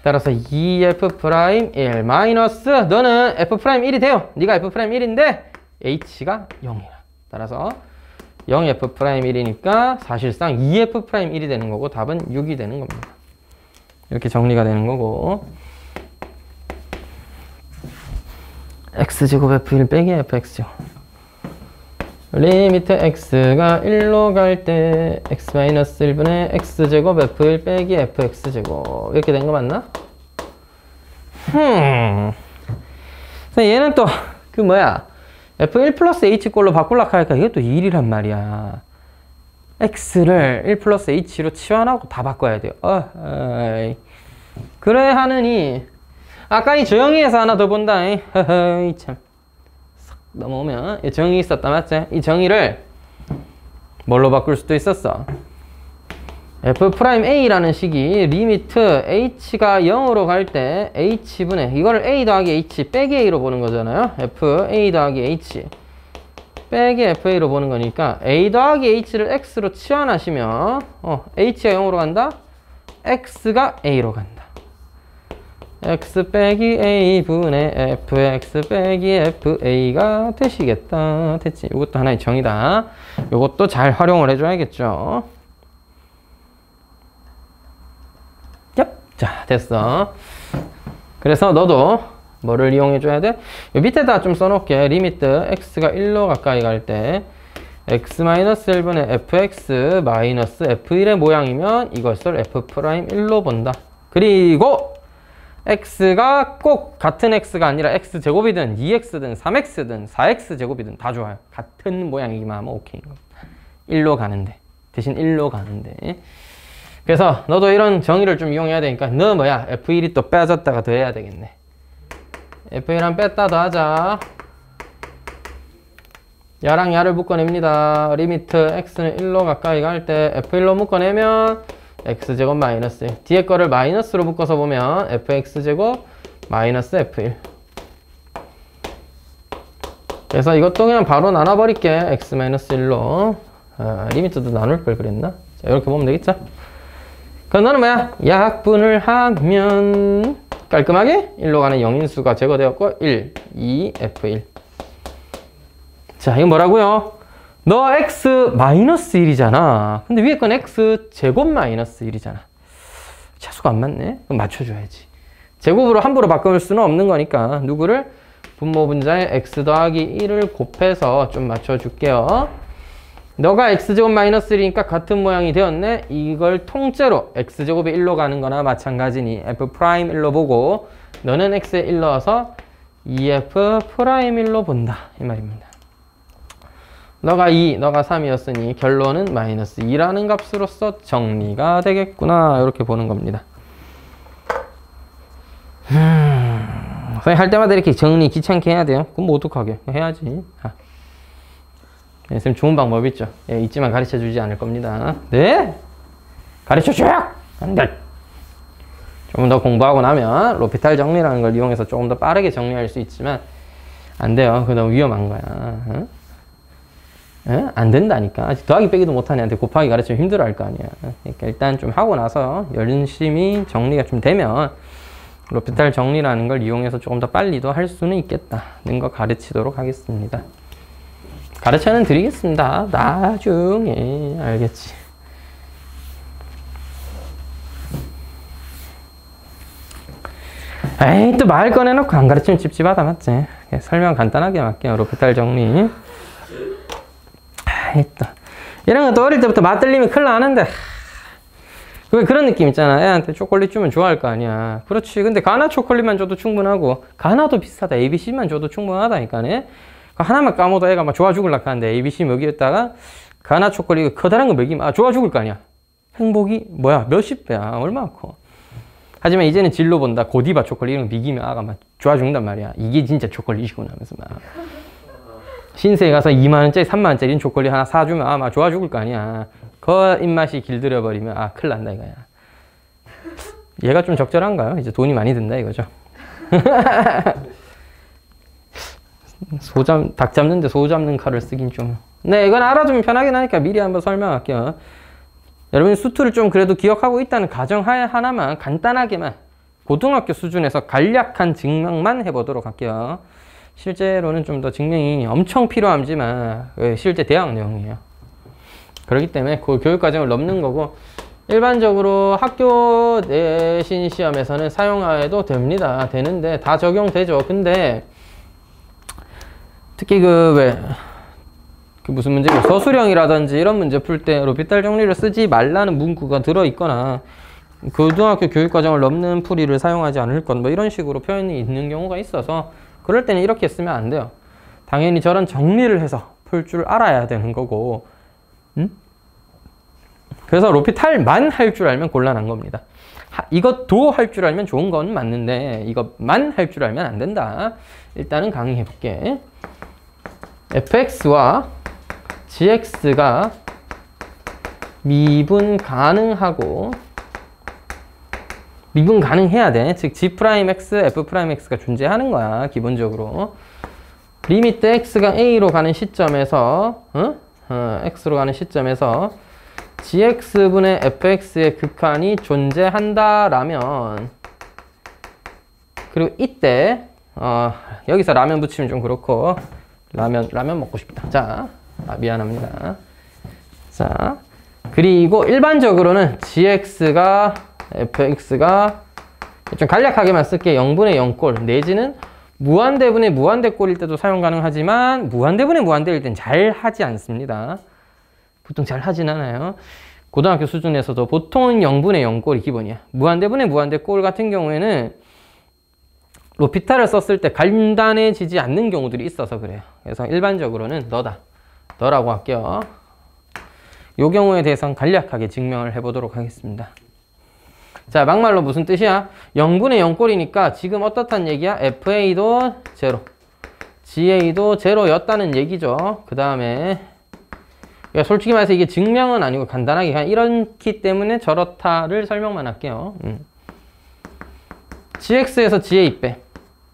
따라서 2F'1 마이너스 너는 F'1이 돼요. 네가 F'1인데 H가 0이야. 따라서 0F'1이니까 사실상 2F'1이 되는 거고 답은 6이 되는 겁니다. 이렇게 정리가 되는 거고, X제곱 F1 빼기 FX제곱 리미트 X가 1로 갈 때 X-1분의 X제곱 F1 빼기 FX제곱 이렇게 된 거 맞나? 얘는 또 그 뭐야 F1 플러스 H꼴로 바꾸려고 하니까 이게 또 1이란 말이야. X를 1 플러스 H로 치환하고 다 바꿔야 돼요. 그래 하느니 아까 이 정의에서 하나 더 본다. 참 싹 넘어오면 이 정의 있었다 맞지? 이 정의를 뭘로 바꿀 수도 있었어. F'A라는 식이 리미트 H가 0으로 갈 때 H분의 이거를 A 더하기 H 빼기 A로 보는 거잖아요. FA 더하기 H 빼기 FA로 보는 거니까 A 더하기 H를 X로 치환하시면 H가 0으로 간다? X가 A로 간다. X 빼기 A분의 FX 빼기 FA가 되시겠다. 됐지? 이것도 하나의 정의다. 이것도 잘 활용을 해줘야겠죠. 자, 됐어. 그래서 너도 뭐를 이용해 줘야 돼? 요 밑에다 좀 써놓을게. 리미트 x가 1로 가까이 갈 때 x-1분의 fx 마이너스 f1의 모양이면 이것을 f'1로 본다. 그리고 x가 꼭 같은 x가 아니라 x제곱이든 2x든 3x든 4x제곱이든 다 좋아요. 같은 모양이기만 하면 오케이인 겁니다. 1로 가는데 대신 1로 가는데. 그래서 너도 이런 정의를 좀 이용해야 되니까 너 뭐야 F1이 또 빼졌다가 더해야 되겠네. F1한 뺐다 더하자. 야랑 야를 묶어냅니다. 리미트 x는 1로 가까이 갈 때 F1로 묶어내면 x제곱 마이너스 1. 뒤에 거를 마이너스로 묶어서 보면 fx제곱 마이너스 f1. 그래서 이것도 그냥 바로 나눠버릴게. x-1로 리미트도 나눌 걸 그랬나? 자, 이렇게 보면 되겠죠? 그럼 너는 뭐야? 약분을 하면 깔끔하게 1로 가는 영인수가 제거되었고 1, 2, F1. 자, 이거 뭐라고요? 너 x-1이잖아. 근데 위에 건 x제곱 마이너스 1이잖아. 차수가 안 맞네? 그럼 맞춰줘야지. 제곱으로 함부로 바꿀 수는 없는 거니까 누구를? 분모 분자에 x 더하기 1을 곱해서 좀 맞춰줄게요. 너가 x제곱 마이너스 1이니까 같은 모양이 되었네. 이걸 통째로 x제곱이 1로 가는 거나 마찬가지니 f'1로 보고 너는 x에 1 넣어서 2f'1로 본다 이 말입니다. 너가 2, 너가 3이었으니 결론은 마이너스 2라는 값으로서 정리가 되겠구나 이렇게 보는 겁니다. 할 때마다 이렇게 정리 귀찮게 해야 돼요? 그럼 뭐 어떡하게 해야지. 선생님 좋은 방법 있죠? 예, 잊지만 가르쳐 주지 않을 겁니다. 네? 가르쳐줘요! 안 돼! 좀 더 공부하고 나면 로피탈 정리라는 걸 이용해서 조금 더 빠르게 정리할 수 있지만 안 돼요. 그거 너무 위험한 거야. 응? 응? 안 된다니까. 아직 더하기 빼기도 못하는 애한테 곱하기 가르치면 힘들어할 거 아니야. 그러니까 일단 좀 하고 나서 열심히 정리가 좀 되면 로피탈 정리라는 걸 이용해서 조금 더 빨리도 할 수는 있겠다는 거 가르치도록 하겠습니다. 가르쳐는 드리겠습니다. 나중에. 알겠지? 에이, 또 말 꺼내놓고 안 가르치면 찝찝하다, 맞지? 설명 간단하게 할게요. 로피탈 정리. 에이, 또. 이런 것도 어릴 때부터 맛들리면 큰일 나는데. 그런 느낌 있잖아. 애한테 초콜릿 주면 좋아할 거 아니야. 그렇지. 근데 가나 초콜릿만 줘도 충분하고, 가나도 비슷하다. ABC만 줘도 충분하다니까네. 하나만 까먹어도 애가 막 좋아 죽을라 하는데, ABC 먹이었다가, 가나 초콜릿 커다란 거 먹이면, 좋아 죽을 거 아니야. 행복이, 뭐야, 몇십 배야. 얼마나 커. 하지만 이제는 진로 본다. 고디바 초콜릿 이런 거 비기면 아가 막 좋아 죽는단 말이야. 이게 진짜 초콜릿이구나 하면서 막. 신세에 가서 2만원짜리, 3만원짜리 초콜릿 하나 사주면 막 좋아 죽을 거 아니야. 그 입맛이 길들여버리면 큰일 난다 이거야. 얘가 좀 적절한가요? 이제 돈이 많이 든다 이거죠. 닭 잡는데 소 잡는 칼을 쓰긴 좀. 네, 이건 알아두면 편하긴 하니까 미리 한번 설명할게요. 여러분 수투를 좀 그래도 기억하고 있다는 가정하에 하나만 간단하게만 고등학교 수준에서 간략한 증명만 해보도록 할게요. 실제로는 좀 더 증명이 엄청 필요하지만 실제 대학 내용이에요. 그렇기 때문에 그 교육과정을 넘는 거고 일반적으로 학교 내신 시험에서는 사용해도 됩니다. 되는데 다 적용되죠. 근데 특히 무슨 문제고 서술형이라든지 이런 문제 풀 때 로피탈 정리를 쓰지 말라는 문구가 들어있거나 고등학교 교육과정을 넘는 풀이를 사용하지 않을 것 뭐 이런 식으로 표현이 있는 경우가 있어서 그럴 때는 이렇게 쓰면 안 돼요. 당연히 저런 정리를 해서 풀 줄 알아야 되는 거고 그래서 로피탈만 할 줄 알면 곤란한 겁니다. 이것도 할 줄 알면 좋은 건 맞는데 이것만 할 줄 알면 안 된다. 일단은 강의해 볼게. fx와 gx가 미분 가능하고 미분 가능해야 돼. 즉 g'x, f'x가 존재하는 거야. 기본적으로 리미트 x가 a로 가는 시점에서 x로 가는 시점에서 gx분의 fx의 극한이 존재한다라면 그리고 이때 여기서 라면 붙이면 좀 그렇고 라면 먹고 싶다. 자, 미안합니다. 자, 그리고 일반적으로는 gx가 fx가 좀 간략하게만 쓸게. 0분의 0꼴 내지는 무한대분의 무한대꼴일 때도 사용 가능하지만 무한대분의 무한대일 땐 잘 하지 않습니다. 보통 잘 하진 않아요. 고등학교 수준에서도 보통은 0분의 0꼴이 기본이야. 무한대분의 무한대꼴 같은 경우에는 로피탈을 썼을 때 간단해지지 않는 경우들이 있어서 그래요. 그래서 일반적으로는 너라고 할게요. 이 경우에 대해서는 간략하게 증명을 해보도록 하겠습니다. 자, 막말로 무슨 뜻이야? 0분의 0꼴이니까 지금 어떻단 얘기야? FA도 0, GA도 0였다는 얘기죠. 그 다음에 솔직히 말해서 이게 증명은 아니고 간단하게 그냥 이렇기 때문에 저렇다를 설명만 할게요. GX에서 GA 빼.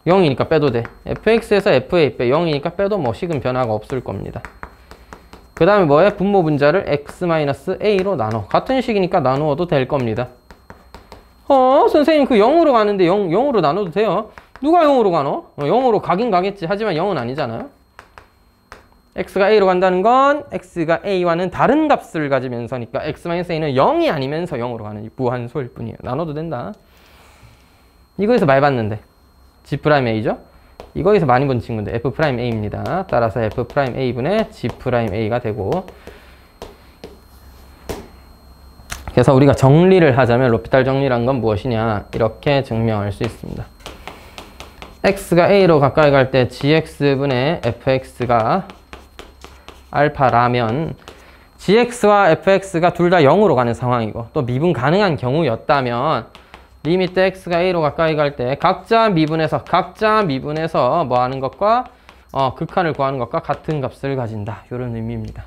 0이니까 빼도 돼. FX에서 FA 빼. 0이니까 빼도 뭐 식은 변화가 없을 겁니다. 그 다음에 뭐야? 분모 분자를 X-A로 나눠. 같은 식이니까 나누어도 될 겁니다. 선생님 그 0으로 가는데 0으로 나눠도 돼요. 누가 0으로 가노? 0으로 가긴 가겠지. 하지만 0은 아니잖아요. X가 A로 간다는 건 X가 A와는 다른 값을 가지면서니까 X-A는 0이 아니면서 0으로 가는 무한소일 뿐이에요. 나눠도 된다. 이거에서 많이 봤는데 G'A죠? 이거에서 많이 본 친구인데 F'A입니다. 따라서 F'A분의 G'A가 되고 그래서 우리가 정리를 하자면 로피탈 정리란 건 무엇이냐 이렇게 증명할 수 있습니다. X가 A로 가까이 갈 때 GX분의 FX가 알파라면 GX와 FX가 둘 다 0으로 가는 상황이고 또 미분 가능한 경우였다면 리미트 X가 A로 가까이 갈 때 각자 미분해서 뭐 하는 것과 극한을 구하는 것과 같은 값을 가진다. 이런 의미입니다.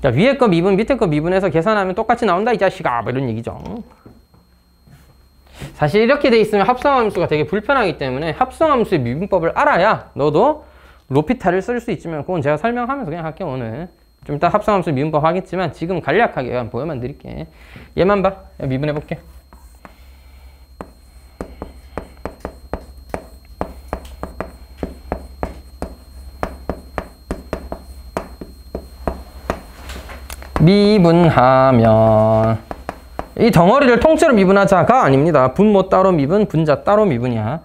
자, 위에 거 미분, 밑에 거 미분해서 계산하면 똑같이 나온다, 이 자식아. 뭐 이런 얘기죠. 사실 이렇게 돼 있으면 합성함수가 되게 불편하기 때문에 합성함수의 미분법을 알아야 너도 로피탈을 쓸 수 있지만 그건 제가 설명하면서 그냥 할게요, 오늘. 좀 이따 합성함수 미분법 하겠지만 지금 간략하게 보여만 드릴게. 얘만 봐. 미분해 볼게. 미분하면 이 덩어리를 통째로 미분하자가 아닙니다. 분모 따로 미분, 분자 따로 미분이야.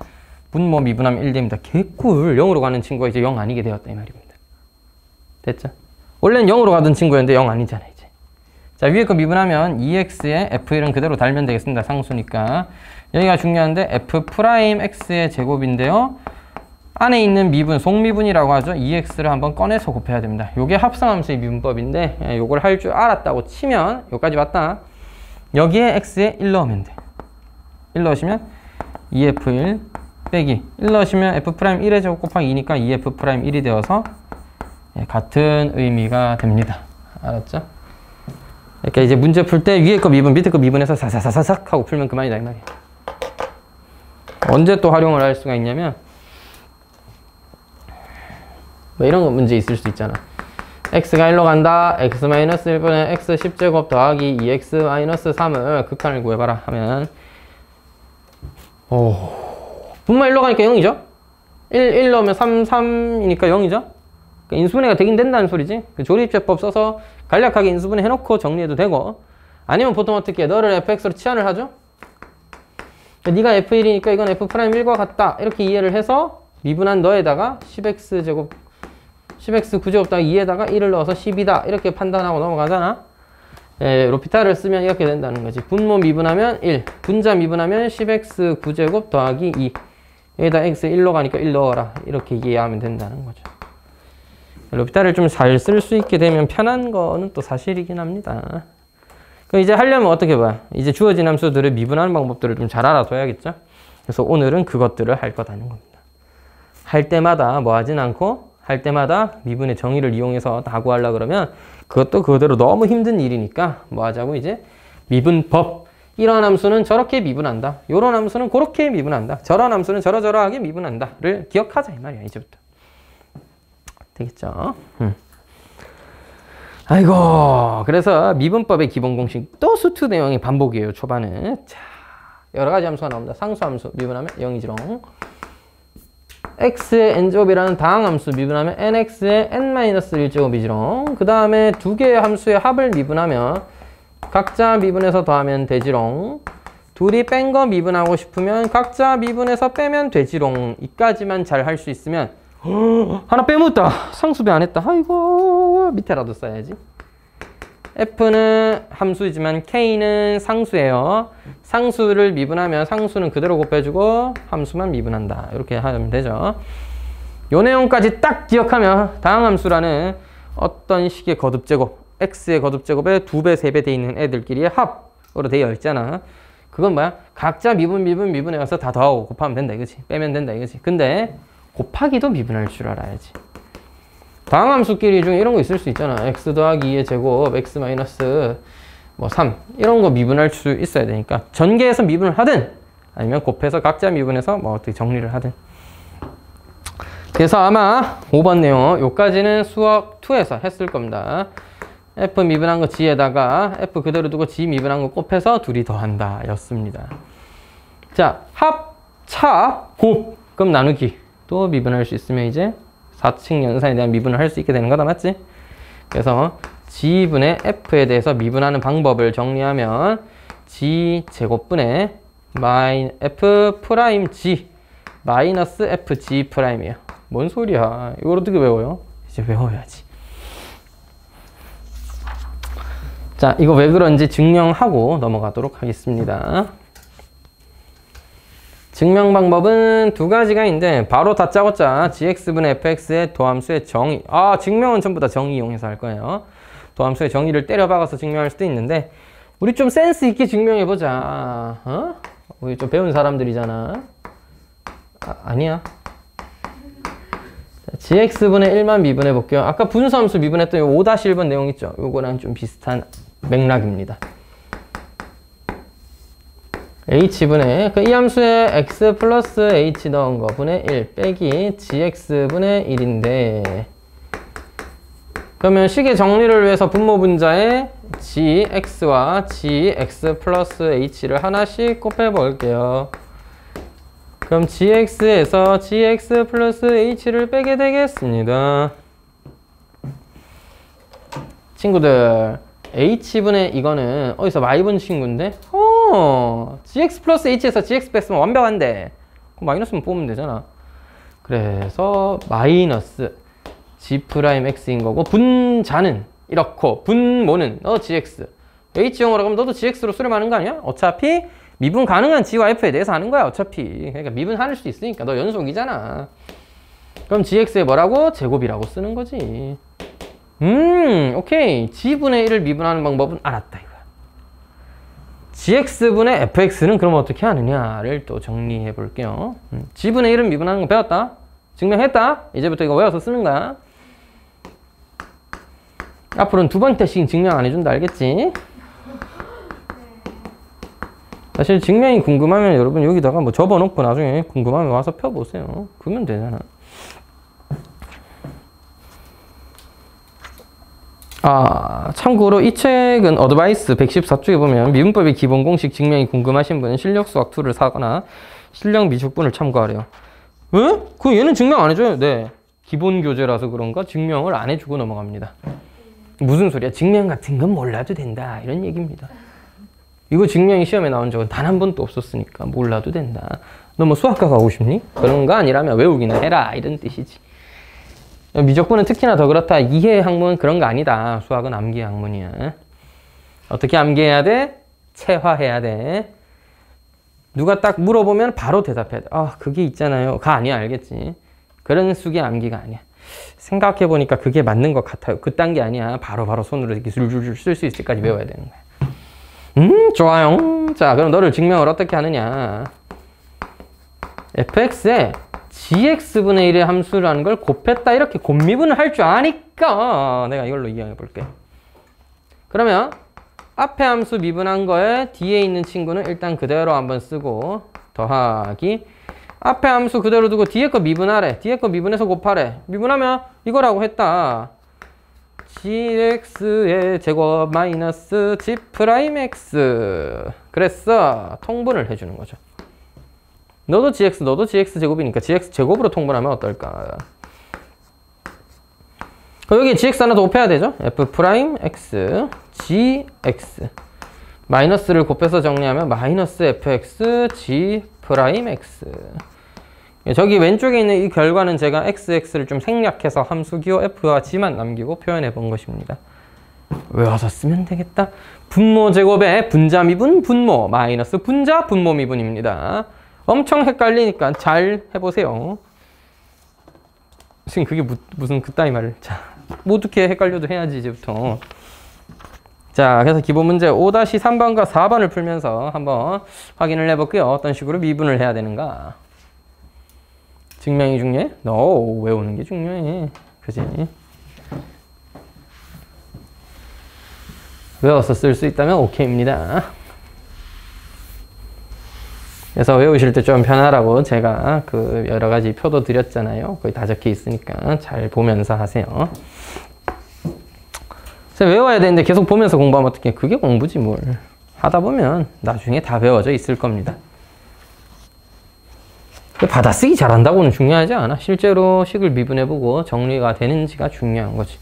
분모 미분하면 1됩니다. 개꿀. 0으로 가는 친구가 이제 0 아니게 되었다 이 말입니다. 됐죠? 원래는 0으로 가던 친구였는데 0 아니잖아 이제. 자, 위에 거 미분하면 2x에 f1은 그대로 달면 되겠습니다. 상수니까. 여기가 중요한데 f'x의 제곱인데요. 안에 있는 미분, 속미분이라고 하죠. 2x를 한번 꺼내서 곱해야 됩니다. 요게 합성함수의 미분법인데 요걸 할 줄 알았다고 치면 요까지 왔다. 여기에 x에 1 넣으면 돼. 1 넣으시면 2f1 빼기 1 넣으시면 f'1의 제곱 곱하기 2니까 2f'1이 되어서 같은 의미가 됩니다. 알았죠? 그러니까 이제 문제 풀 때 위에 거 미분, 밑에 거 미분해서 사사사삭 하고 풀면 그만이다 이 말이야. 언제 또 활용을 할 수가 있냐면 뭐 이런 거 문제 있을 수 있잖아. x가 1로 간다. x-1분의 x 10제곱 더하기 2x-3을 극한을 구해봐라 하면 분모 1로 가니까 0이죠? 1 넣으면 3이니까 0이죠? 그러니까 인수분해가 되긴 된다는 소리지. 그 조립제법 써서 간략하게 인수분해 해놓고 정리해도 되고, 아니면 보통 어떻게 해? 너를 fx로 치환을 하죠? 네가 f1이니까 이건 f'1과 같다 이렇게 이해를 해서 미분한 너에다가 10x 9제곱 더하기 2에다가 1을 넣어서 10이다 이렇게 판단하고 넘어가잖아. 로피탈을 쓰면 이렇게 된다는 거지. 분모 미분하면 1, 분자 미분하면 10x 9제곱 더하기 2, 여기다 x 1로 가니까 1 넣어라 이렇게 이해하면 된다는 거죠. 로피탈을 좀 잘 쓸 수 있게 되면 편한 거는 또 사실이긴 합니다. 그럼 이제 하려면 어떻게 봐요? 이제 주어진 함수들을 미분하는 방법들을 좀 잘 알아둬야겠죠? 그래서 오늘은 그것들을 할 거다는 겁니다. 할 때마다 뭐 하진 않고 할 때마다 미분의 정의를 이용해서 다 구하려고 그러면 그것도 그대로 너무 힘든 일이니까 뭐 하자고 이제 미분법. 이런 함수는 저렇게 미분한다. 요런 함수는 그렇게 미분한다. 저런 함수는 저러저러하게 미분한다를 기억하자 이 말이야 이제부터. 되겠죠? 아이고, 그래서 미분법의 기본 공식 또 수투 내용의 반복이에요 초반에. 자, 여러 가지 함수가 나옵니다. 상수함수 미분하면 0이지롱. x의 n제곱이라는 다항함수 미분하면 nx의 n-1제곱이지롱. 그 다음에 두 개의 함수의 합을 미분하면 각자 미분해서 더하면 되지롱. 둘이 뺀 거 미분하고 싶으면 각자 미분해서 빼면 되지롱. 이까지만 잘 할 수 있으면 하나 빼먹었다. 상수배 안 했다. 아이고, 밑에라도 써야지. f는 함수이지만 k는 상수예요. 상수를 미분하면 상수는 그대로 곱해주고 함수만 미분한다. 이렇게 하면 되죠. 요 내용까지 딱 기억하면 다항함수라는 어떤 식의 거듭제곱, x의 거듭제곱에 2배, 3배 돼 있는 애들끼리의 합으로 되어 있잖아. 그건 뭐야? 각자 미분해서 다 더하고 곱하면 된다 이거지. 빼면 된다 이거지. 근데 곱하기도 미분할 줄 알아야지. 다항함수끼리 중에 이런 거 있을 수 있잖아. x 더하기 2의 제곱, x 마이너스 뭐 3 이런 거 미분할 수 있어야 되니까 전개해서 미분을 하든 아니면 곱해서 각자 미분해서 뭐 어떻게 정리를 하든. 그래서 아마 5번 내용 요까지는 수학 2에서 했을 겁니다. f 미분한 거 g에다가 f 그대로 두고 g 미분한 거 곱해서 둘이 더한다 였습니다. 자, 합, 차, 곱, 그럼 나누기 또 미분할 수 있으면 이제 4층 연산에 대한 미분을 할 수 있게 되는 거다, 맞지? 그래서 g분의 f에 대해서 미분하는 방법을 정리하면 g 제곱분의 f 프라임 g 마이너스 fg 프라임이에요. 뭔 소리야? 이걸 어떻게 외워요? 이제 외워야지. 자, 이거 왜 그런지 증명하고 넘어가도록 하겠습니다. 증명 방법은 두 가지가 있는데 바로 다짜고짜 gx분의 fx의 도함수의 정의. 증명은 전부 다 정의 이용해서 할 거예요. 도함수의 정의를 때려박아서 증명할 수도 있는데 우리 좀 센스 있게 증명해보자. 우리 좀 배운 사람들이잖아. 아니야. gx분의 1만 미분해 볼게요. 아까 분수함수 미분했던 요 5-1번 내용 있죠? 요거랑 좀 비슷한 맥락입니다. h분의 이 함수에 x 플러스 h 넣은 거 분의 1 빼기 gx분의 1인데 그러면 식의 정리를 위해서 분모 분자에 gx와 gx 플러스 h를 하나씩 곱해 볼게요. 그럼 gx에서 gx 플러스 h를 빼게 되겠습니다. 친구들 h분의 이거는 어디서 많이 본 친구인데? gx 플러스 h에서 gx 뺐으면 완벽한데 그럼 마이너스만 뽑으면 되잖아. 그래서 마이너스 g'x인 거고 분자는 이렇고 분모는 gx h형으로 그럼 너도 gx로 수렴하는 거 아니야? 어차피 미분 가능한 g와 f에 대해서 하는 거야 어차피. 그러니까 미분할 수 있으니까 너 연속이잖아. 그럼 gx에 뭐라고? 제곱이라고 쓰는 거지. 오케이. g분의 1을 미분하는 방법은 알았다 이거야. gx분의 fx는 그럼 어떻게 하느냐를 또 정리해 볼게요. g분의 1은 미분하는 거 배웠다? 증명했다? 이제부터 이거 외워서 쓰는 거야. 앞으로는 두 번째씩 증명 안 해준다 알겠지? 사실 증명이 궁금하면 여러분 여기다가 뭐 접어놓고 나중에 궁금하면 와서 펴보세요. 그러면 되잖아. 참고로 이 책은 어드바이스 114쪽에 보면 미분법의 기본 공식 증명이 궁금하신 분은 실력 수학 2를 사거나 실력 미적분을 참고하래요. 왜? 얘는 증명 안 해줘요. 네. 기본 교재라서 그런가 증명을 안 해주고 넘어갑니다. 무슨 소리야? 증명 같은 건 몰라도 된다. 이런 얘기입니다. 이거 증명이 시험에 나온 적은 단 한 번도 없었으니까 몰라도 된다. 너 뭐 수학과 가고 싶니? 그런 거 아니라면 외우기나 해라. 이런 뜻이지. 미적분은 특히나 더 그렇다. 이해 학문은 그런 거 아니다. 수학은 암기 학문이야. 어떻게 암기해야 돼? 체화해야 돼. 누가 딱 물어보면 바로 대답해야 돼. 그게 있잖아요. 가 아니야. 알겠지? 그런 숙의 암기가 아니야. 생각해보니까 그게 맞는 것 같아요. 그딴 게 아니야. 바로 손으로 이렇게 줄줄줄 쓸 수 있을 때까지 외워야 되는 거야. 좋아요. 자, 그럼 너를 증명을 어떻게 하느냐. fx에 gx분의 1의 함수라는 걸 곱했다. 이렇게 곱미분을 할 줄 아니까 내가 이걸로 이해해 볼게. 그러면 앞에 함수 미분한 거에 뒤에 있는 친구는 일단 그대로 한번 쓰고 더하기 앞에 함수 그대로 두고 뒤에 거 미분하래. 뒤에 거 미분해서 곱하래. 미분하면 이거라고 했다. gx의 제곱 마이너스 g'x 그랬어. 통분을 해주는 거죠. 너도 gx 제곱이니까 gx 제곱으로 통분하면 어떨까? 여기 gx 하나 더 곱해야 되죠? f'x gx 마이너스를 곱해서 정리하면 마이너스 fx g'x 저기 왼쪽에 있는 이 결과는 제가 xx를 좀 생략해서 함수 기호 f와 g만 남기고 표현해 본 것입니다. 외워서 쓰면 되겠다. 분모 제곱에 분자 미분 분모 마이너스 분자 분모 미분입니다. 엄청 헷갈리니까 잘 해보세요. 지금 그게 무슨 그따위 말을. 자, 뭐 어떻게 헷갈려도 해야지 이제부터. 자, 그래서 기본 문제 5-3번과 4번을 풀면서 한번 확인을 해볼게요. 어떤 식으로 미분을 해야 되는가. 증명이 중요해? 외우는 게 중요해. 그지? 외워서 쓸 수 있다면 오케이입니다. 그래서 외우실 때 좀 편하라고 제가 그 여러 가지 표도 드렸잖아요. 거기 다 적혀 있으니까 잘 보면서 하세요. 외워야 되는데 계속 보면서 공부하면 어떡해. 그게 공부지 뭘. 하다 보면 나중에 다 배워져 있을 겁니다. 받아쓰기 잘한다고는 중요하지 않아. 실제로 식을 미분해보고 정리가 되는지가 중요한 거지.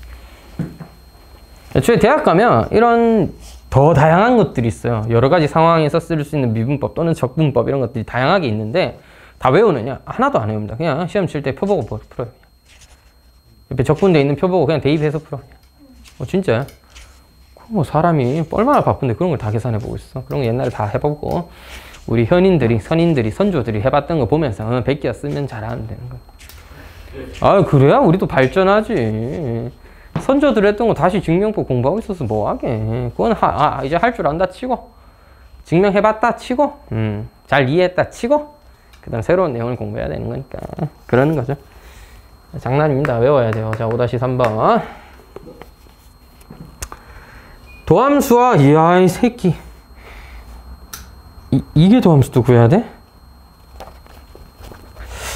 애초에 대학 가면 이런 더 다양한 것들이 있어요. 여러 가지 상황에서 쓸 수 있는 미분법 또는 적분법 이런 것들이 다양하게 있는데 다 외우느냐? 하나도 안 외웁니다. 그냥 시험 칠 때 표 보고 풀어요. 옆에 적분돼 있는 표 보고 그냥 대입해서 풀어. 진짜야? 뭐 사람이 얼마나 바쁜데 그런 걸 다 계산해보고 있어. 그런 거 옛날에 다 해보고 우리 현인들이, 선인들이, 선조들이 해봤던 거 보면서 베끼어 쓰면 잘하면 되는 거야. 그래야 우리도 발전하지. 선조들 했던 거 다시 증명법 공부하고 있어서 뭐하게. 그건 이제 할 줄 안다 치고 증명해봤다 치고 잘 이해했다 치고 그 다음 새로운 내용을 공부해야 되는 거니까 그러는 거죠. 장난입니다. 외워야 돼요. 자, 5-3번. 도함수와, 이야, 이 새끼. 이게 도함수도 구해야 돼?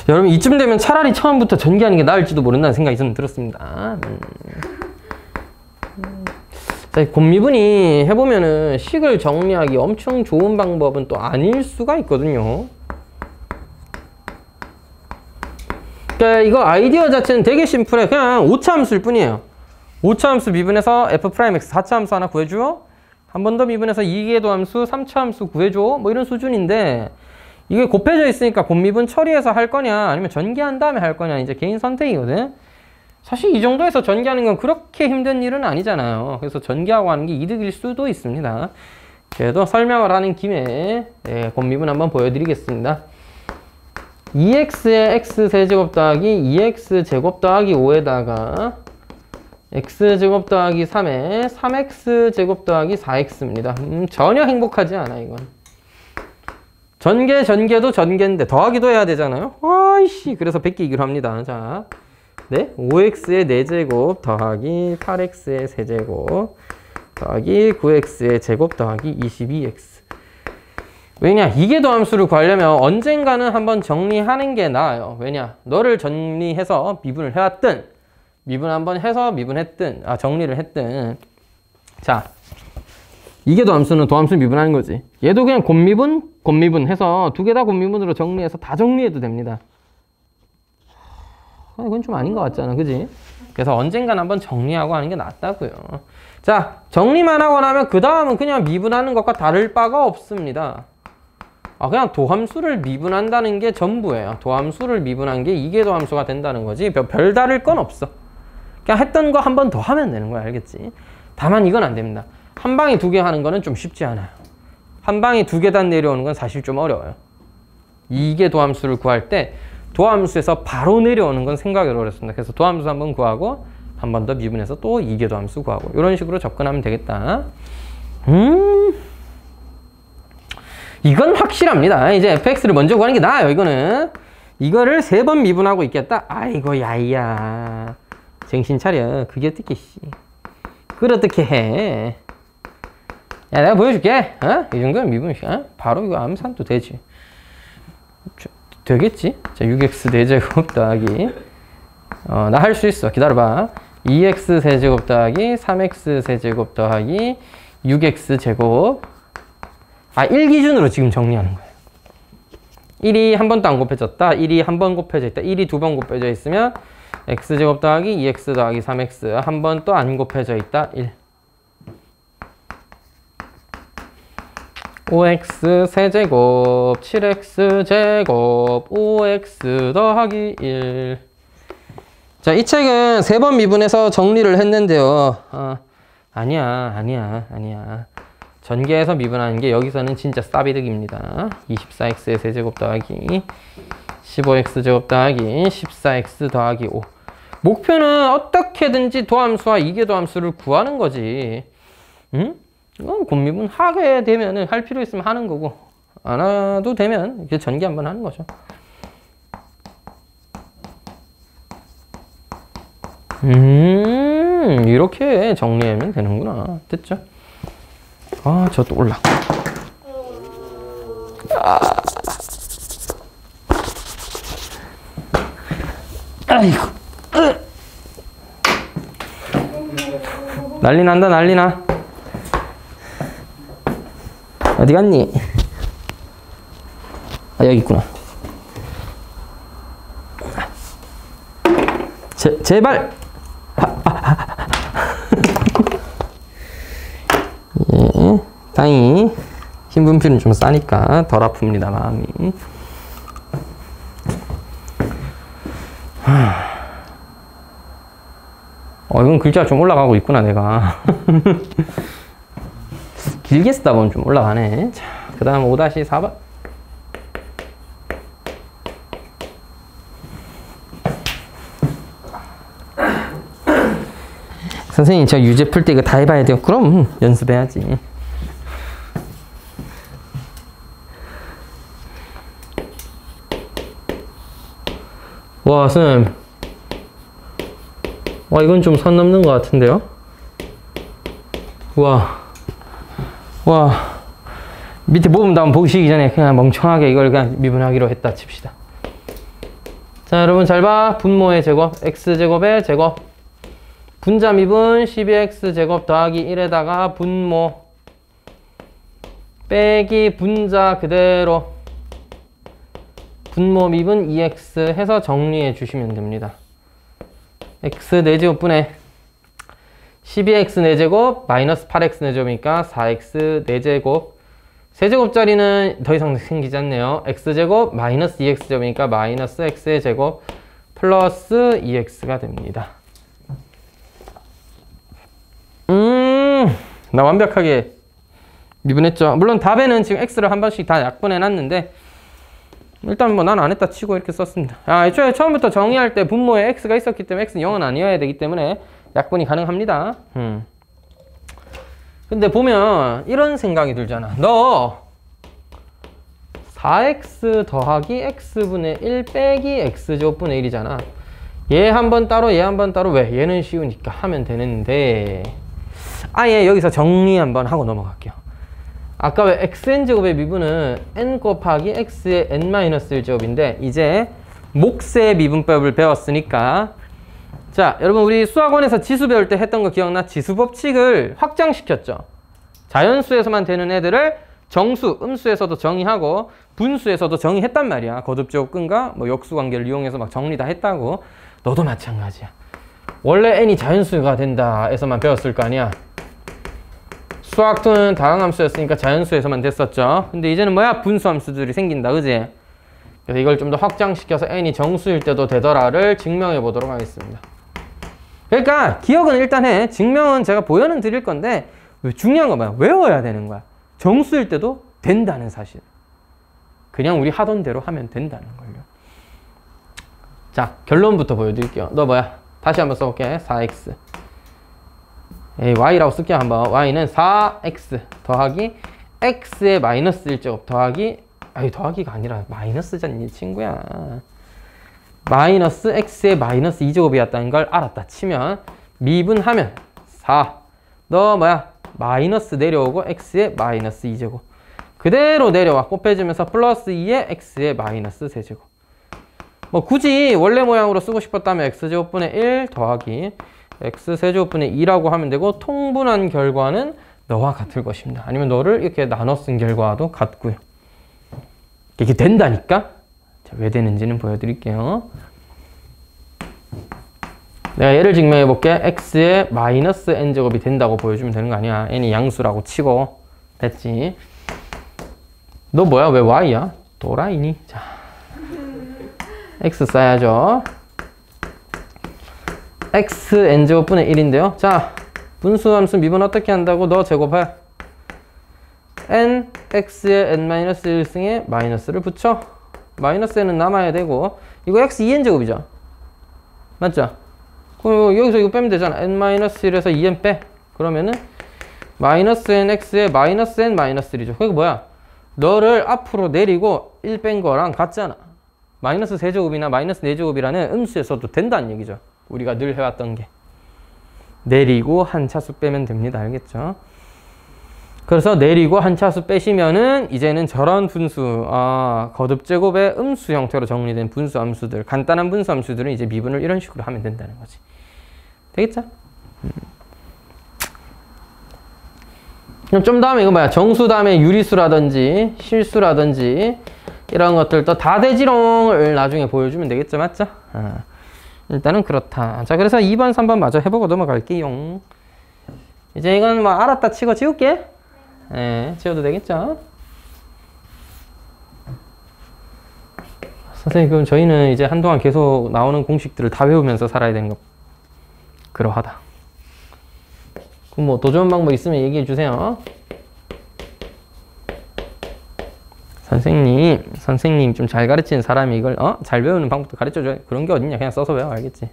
여러분, 이쯤 되면 차라리 처음부터 전개하는 게 나을지도 모른다는 생각이 좀 들었습니다. 자, 곱미분이 해보면은 식을 정리하기 엄청 좋은 방법은 또 아닐 수가 있거든요. 그러니까 이거 아이디어 자체는 되게 심플해. 그냥 오차함수일 뿐이에요. 오차함수 미분해서 f'x 4차함수 하나 구해줘. 한 번 더 미분해서 2궤도함수 3차함수 구해줘. 뭐 이런 수준인데, 이게 곱해져 있으니까 곱미분 처리해서 할 거냐 아니면 전개한 다음에 할 거냐 이제 개인 선택이거든. 사실 이 정도에서 전개하는 건 그렇게 힘든 일은 아니잖아요. 그래서 전개하고 하는 게 이득일 수도 있습니다. 그래도 설명을 하는 김에 곱미분 한번 보여드리겠습니다. 2x의 x세제곱 더하기 2x제곱 더하기 5에다가 x제곱 더하기 3에 3x제곱 더하기 4x입니다. 전혀 행복하지 않아 이건. 전개도 전개인데 더하기도 해야 되잖아요. 아이씨, 그래서 베끼기로 합니다. 자, 네, 5x의 4제곱 더하기 8x의 세제곱 더하기 9x의 제곱 더하기 22x. 왜냐, 이계도함수를 구하려면 언젠가는 한번 정리하는 게 나아요. 왜냐, 너를 정리해서 미분을 해왔든 미분 한번 해서 미분했든 정리를 했든. 자, 이계도함수는 도함수 미분하는 거지. 얘도 그냥 곱미분 해서 두 개 다 곱미분으로 정리해서 다 정리해도 됩니다. 이건 좀 아닌 것 같잖아, 그지? 그래서 언젠간 한번 정리하고 하는 게 낫다고요. 자, 정리만 하고 나면 그 다음은 그냥 미분하는 것과 다를 바가 없습니다. 그냥 도함수를 미분한다는 게 전부예요. 도함수를 미분한 게 이계도함수가 된다는 거지 별다를 건 없어. 그냥 했던 거 한 번 더 하면 되는 거야, 알겠지? 다만 이건 안 됩니다. 한 방에 두 개 하는 거는 좀 쉽지 않아요. 한 방에 두 계단 내려오는 건 사실 좀 어려워요. 이계도함수를 구할 때 도함수에서 바로 내려오는 건 생각이 어렵습니다. 그래서 도함수 한번 구하고 한 번 더 미분해서 또 이계도함수 구하고 이런 식으로 접근하면 되겠다. 이건 확실합니다. 이제 fx를 먼저 구하는 게 나아요. 이거를 3번 미분하고 있겠다. 아이고 야이야, 정신 차려. 그게 어떻게 그걸 어떻게 해. 야, 내가 보여줄게. 이 정도면 미분 바로 이거 암산도 되지. 되겠지? 자, 6x 4제곱 더하기 나 할 수 있어. 기다려봐. 2x 세제곱 더하기 3x 세제곱 더하기 6x 제곱. 1 기준으로 지금 정리하는 거예요. 1이 한 번도 안 곱해졌다. 1이 한 번 곱해져 있다. 1이 두 번 곱해져 있으면 x제곱 더하기 2x 더하기 3x 한 번 또 안 곱해져 있다. 1. 5x 세제곱 7x 제곱 5x 더하기 1. 자, 이 책은 3번 미분해서 정리를 했는데요. 아니야. 전개해서 미분하는 게 여기서는 진짜 싸비득입니다. 24x의 세제곱 더하기 15x 제곱 더하기 14x 더하기 5. 목표는 어떻게든지 도함수와 이계도함수를 구하는 거지. 응? 이건 곱미분 하게 되면은 할 필요 있으면 하는 거고, 안 해도 되면 이렇게 전개 한번 하는 거죠. 이렇게 정리하면 되는구나. 됐죠? 저 또 올라. 아이고. 난리 난다, 난리 나. 어디 갔니? 여기 있구나. 제발! 예, 다행히 신분필은 좀 싸니까 덜 아픕니다, 마음이. 이건 글자가 좀 올라가고 있구나, 내가. 길게 쓰다 보면 좀 올라가네. 자, 그 다음 5-4번. 선생님, 저 유제 풀 때 이거 다 해봐야 돼요. 그럼 연습해야지. 와, 선생님. 와, 이건 좀 선 넘는 것 같은데요? 와. 밑에 모분 다음 보시기 전에 그냥 멍청하게 이걸 그냥 미분하기로 했다 칩시다. 자, 여러분 잘 봐. 분모의 제곱, x제곱의 제곱. 분자 미분 12x제곱 더하기 1에다가 분모 빼기 분자 그대로 분모 미분 2x 해서 정리해 주시면 됩니다. x 4제곱 분의 12x 4제곱 마이너스 8x 4제곱이니까 4x 4제곱 세제곱짜리는 더 이상 생기지 않네요. x제곱 마이너스 2x제곱이니까 마이너스 x의 제곱 플러스 2x가 됩니다. 나 완벽하게 미분했죠. 물론 답에는 지금 x를 한 번씩 다 약분해 놨는데 일단 뭐 난 안 했다 치고 이렇게 썼습니다. 애초에 처음부터 정의할 때 분모에 x가 있었기 때문에 x는 0은 아니어야 되기 때문에 약분이 가능합니다. 근데 보면 이런 생각이 들잖아. 너 4x 더하기 x분의 1 빼기 x제곱분의 1이잖아. 얘 한 번 따로 얘 한 번 따로 왜? 얘는 쉬우니까 하면 되는데 아예 여기서 정리 한번 하고 넘어갈게요. 아까 왜 xn제곱의 미분은 n 곱하기 x의 n-1제곱인데 이제 몫의 미분법을 배웠으니까 자, 여러분 우리 수학원에서 지수 배울 때 했던 거 기억나? 지수 법칙을 확장시켰죠. 자연수에서만 되는 애들을 정수, 음수에서도 정의하고 분수에서도 정의했단 말이야. 거듭제곱근과 뭐 역수관계를 이용해서 막 정리 다 했다고. 너도 마찬가지야. 원래 n이 자연수가 된다 에서만 배웠을 거 아니야. 수학2는 다항함수였으니까 자연수에서만 됐었죠. 근데 이제는 뭐야? 분수함수들이 생긴다, 그지? 그래서 이걸 좀 더 확장시켜서 n이 정수일 때도 되더라를 증명해 보도록 하겠습니다. 그러니까 기억은 일단 해. 증명은 제가 보여는 드릴 건데 중요한 건 뭐야? 외워야 되는 거야. 정수일 때도 된다는 사실. 그냥 우리 하던 대로 하면 된다는 걸요. 자, 결론부터 보여드릴게요. 너 뭐야? 다시 한번 써볼게. 4x y라고 쓸게요. 한번. y는 4x 더하기 x의 마이너스 1제곱 더하기 더하기가 아니라 마이너스잖니 친구야. 마이너스 x의 마이너스 2제곱이었다는 걸 알았다 치면 미분하면 4 너 뭐야? 마이너스 내려오고 x의 마이너스 2제곱 그대로 내려와 곱 빼주면서 플러스 2의 x의 마이너스 3제곱 뭐 굳이 원래 모양으로 쓰고 싶었다면 x제곱분의 1 더하기 x 세제곱분의 2라고 하면 되고 통분한 결과는 너와 같을 것입니다. 아니면 너를 이렇게 나눠 쓴 결과도 같고요. 이게 된다니까? 자, 왜 되는지는 보여드릴게요. 내가 얘를 증명해 볼게. x의 마이너스 n제곱이 된다고 보여주면 되는 거 아니야. n이 양수라고 치고 됐지. 너 뭐야? 왜 y야? 도라이니? 자, x 써야죠. x n제곱분의 1인데요. 자, 분수함수 미분 어떻게 한다고? 너 제곱해. n x의 n-1승에 마이너스를 붙여. 마이너스 n은 남아야 되고 이거 x 2n제곱이죠. 맞죠? 그럼 여기서 이거 빼면 되잖아. n-1에서 2n 빼. 그러면은 마이너스 nx의 마이너스 n-1이죠. 그게 뭐야? 너를 앞으로 내리고 1 뺀 거랑 같잖아. 마이너스 세제곱이나 마이너스 4제곱이라는 음수에서도 된다는 얘기죠. 우리가 늘 해왔던 게. 내리고 한 차수 빼면 됩니다. 알겠죠? 그래서 내리고 한 차수 빼시면은 이제는 저런 분수, 거듭제곱의 음수 형태로 정리된 분수함수들, 간단한 분수함수들은 이제 미분을 이런 식으로 하면 된다는 거지. 되겠죠? 그럼 좀 다음에 이거 뭐야? 정수 다음에 유리수라든지 실수라든지 이런 것들도 다 되지롱을 나중에 보여주면 되겠죠? 맞죠? 일단은 그렇다. 자, 그래서 2번, 3번 마저 해보고 넘어갈게요. 이제 이건 뭐 알았다 치고 지울게. 네, 지워도 되겠죠? 선생님, 그럼 저희는 이제 한동안 계속 나오는 공식들을 다 외우면서 살아야 되는 거. 그러하다. 그럼 뭐 더 좋은 방법 있으면 얘기해 주세요. 선생님 좀 잘 가르치는 사람이 이걸 잘 배우는 방법도 가르쳐줘요. 그런 게 어딨냐. 그냥 써서 배워. 알겠지?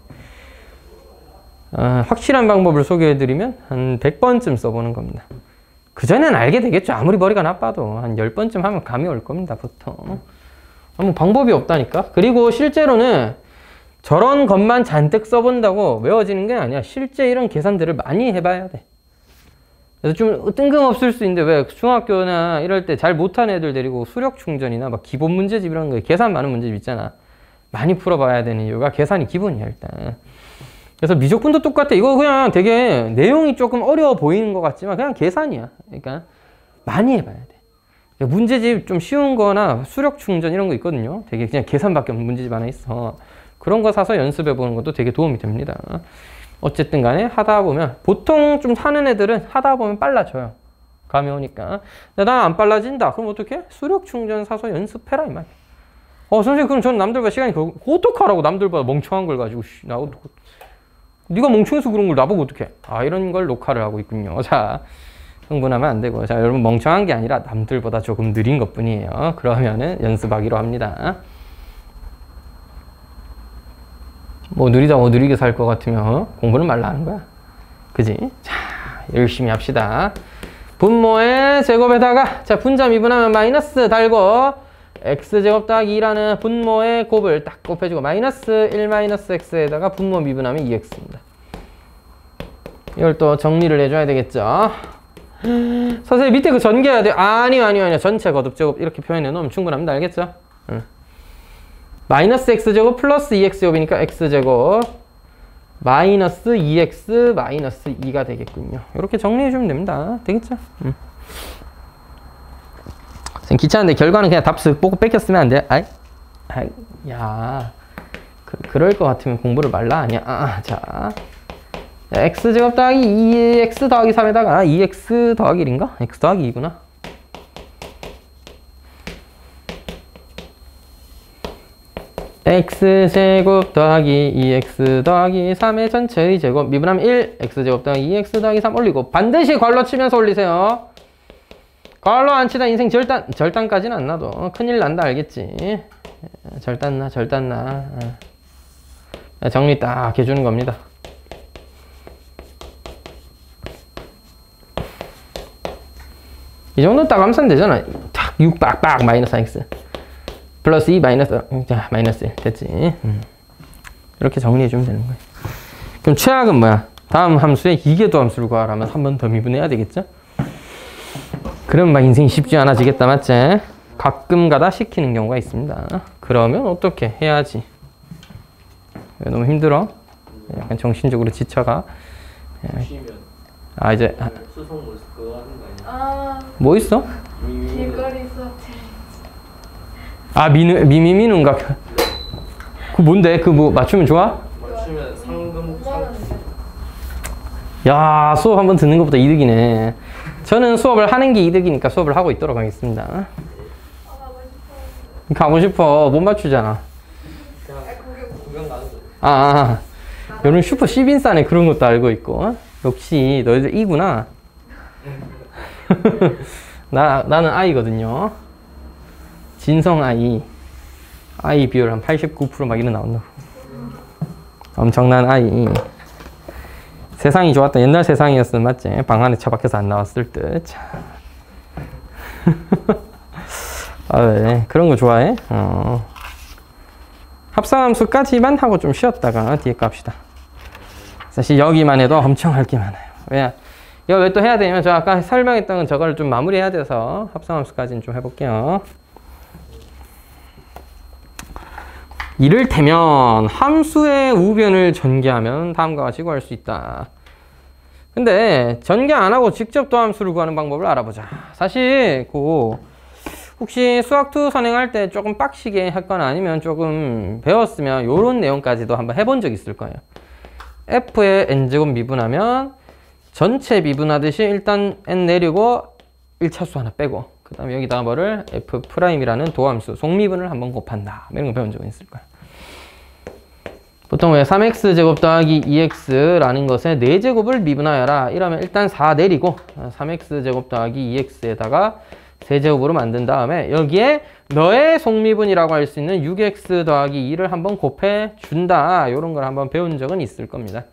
확실한 방법을 소개해드리면 한 100번쯤 써보는 겁니다. 그전엔 알게 되겠죠. 아무리 머리가 나빠도 한 10번쯤 하면 감이 올 겁니다. 보통. 뭐 방법이 없다니까. 그리고 실제로는 저런 것만 잔뜩 써본다고 외워지는 게 아니야. 실제 이런 계산들을 많이 해봐야 돼. 그래서 좀 뜬금없을 수 있는데 왜 중학교나 이럴 때 잘 못하는 애들 데리고 수력 충전이나 막 기본 문제집 이런 거 계산 많은 문제집 있잖아. 많이 풀어봐야 되는 이유가 계산이 기본이야 일단. 그래서 미적분도 똑같아. 이거 그냥 되게 내용이 조금 어려워 보이는 것 같지만 그냥 계산이야. 그러니까 많이 해봐야 돼. 문제집 좀 쉬운 거나 수력 충전 이런 거 있거든요. 되게 그냥 계산밖에 없는 문제집 하나 있어. 그런 거 사서 연습해 보는 것도 되게 도움이 됩니다. 어쨌든 간에 하다 보면 보통 좀 사는 애들은 하다 보면 빨라져요. 감이 오니까. 근데 난 안 빨라진다. 그럼 어떻게? 수력 충전 사서 연습해라 이 말이야. 선생님 그럼 저는 남들보다 시간이 어떡하라고 남들보다 멍청한 걸 가지고 네가 멍청해서 그런 걸 나보고 어떡해. 이런 걸 녹화를 하고 있군요. 자, 흥분하면 안 되고. 자, 여러분 멍청한 게 아니라 남들보다 조금 느린 것 뿐이에요. 그러면은 연습하기로 합니다. 뭐 느리다고 느리게 살 것 같으면 공부는 말라 하는 거야. 그지? 자, 열심히 합시다. 분모의 제곱에다가 자 분자 미분하면 마이너스 달고 x제곱 더하기 2라는 분모의 곱을 딱 곱해주고 마이너스 1 마이너스 x에다가 분모 미분하면 2x입니다. 이걸 또 정리를 해줘야 되겠죠. 선생님 밑에 그 전개해야 돼. 아니요. 전체 거듭제곱 이렇게 표현해 놓으면 충분합니다. 알겠죠? 마이너스 x제곱 플러스 2x제곱이니까 x제곱 마이너스 2x 마이너스 2가 되겠군요. 이렇게 정리해주면 됩니다. 되겠죠? 귀찮은데 결과는 그냥 답 쓱 보고 뺏겼으면 안 돼? 야, 그럴 것 같으면 공부를 말라 아니야. 자, x제곱 더하기 2x 더하기 3에다가 2x 더하기 1인가? x 더하기 2구나. x제곱 더하기 2x 더하기 3의 전체의 제곱 미분하면 1 x제곱 더하기 2x 더하기 3 올리고 반드시 괄호 치면서 올리세요. 괄호 안 치다 인생 절단까지는 안 놔도 큰일 난다 알겠지? 절단나 정리 딱 해주는 겁니다. 이 정도 딱 하면 되잖아. 딱 6 빡빡 마이너스 x 플러스 2 마이너스 자 마이너스 1 됐지. 이렇게 정리해주면 되는 거예요. 그럼 최악은 뭐야? 다음 함수에 이계도 함수를 구하라면 한 번 더 미분해야 되겠죠? 그럼 막 인생이 쉽지 않아지겠다 맞지? 가끔 가다 시키는 경우가 있습니다. 그러면 어떻게 해야지? 왜 너무 힘들어? 약간 정신적으로 지쳐가. 이제 수송 그거 하는 거 아니야? 뭐 있어? 길거리 수업 미미미눈가. 그 뭔데? 그 뭐 맞추면 좋아? 맞추면 상금 야, 수업 한번 듣는 것보다 이득이네. 저는 수업을 하는 게 이득이니까 수업을 하고 있도록 하겠습니다. 가고 싶어. 못 맞추잖아. 그냥 구경 가는 거. 요런 슈퍼 시빈싸네 그런 것도 알고 있고. 역시 너희들 이구나. 나는 I거든요. 진성 I 비율 한 89% 막 이런 나온다고. 엄청난 I. 세상이 좋았다. 옛날 세상이었으면 맞지? 방 안에 처박혀서 안 나왔을 듯. 왜? 그런 거 좋아해? 합성함수까지만 하고 좀 쉬었다가 뒤에 갑시다. 사실 여기만 해도 엄청 할 게 많아요. 왜? 이거 왜 또 해야 되냐면 저 아까 설명했던 건 저걸 좀 마무리해야 돼서 합성함수까지는 좀 해볼게요. 이를테면 함수의 우변을 전개하면 다음과 같이 구할 수 있다. 근데 전개 안 하고 직접 도함수를 구하는 방법을 알아보자. 사실 혹시 수학2 선행할 때 조금 빡시게 했거나 아니면 조금 배웠으면 요런 내용까지도 한번 해본 적 있을 거예요. f의 n제곱 미분하면 전체 미분하듯이 일단 n 내리고 1차수 하나 빼고 그 다음에 여기다가 뭐를 f'이라는 도함수 속미분을 한번 곱한다. 이런 거 배운 적은 있을 거야. 보통 왜 3x제곱 더하기 2x라는 것에 4제곱을 미분하여라 이러면 일단 4 내리고 3x제곱 더하기 2x에다가 세제곱으로 만든 다음에 여기에 너의 속미분이라고 할 수 있는 6x 더하기 2를 한번 곱해 준다. 이런 걸 한번 배운 적은 있을 겁니다.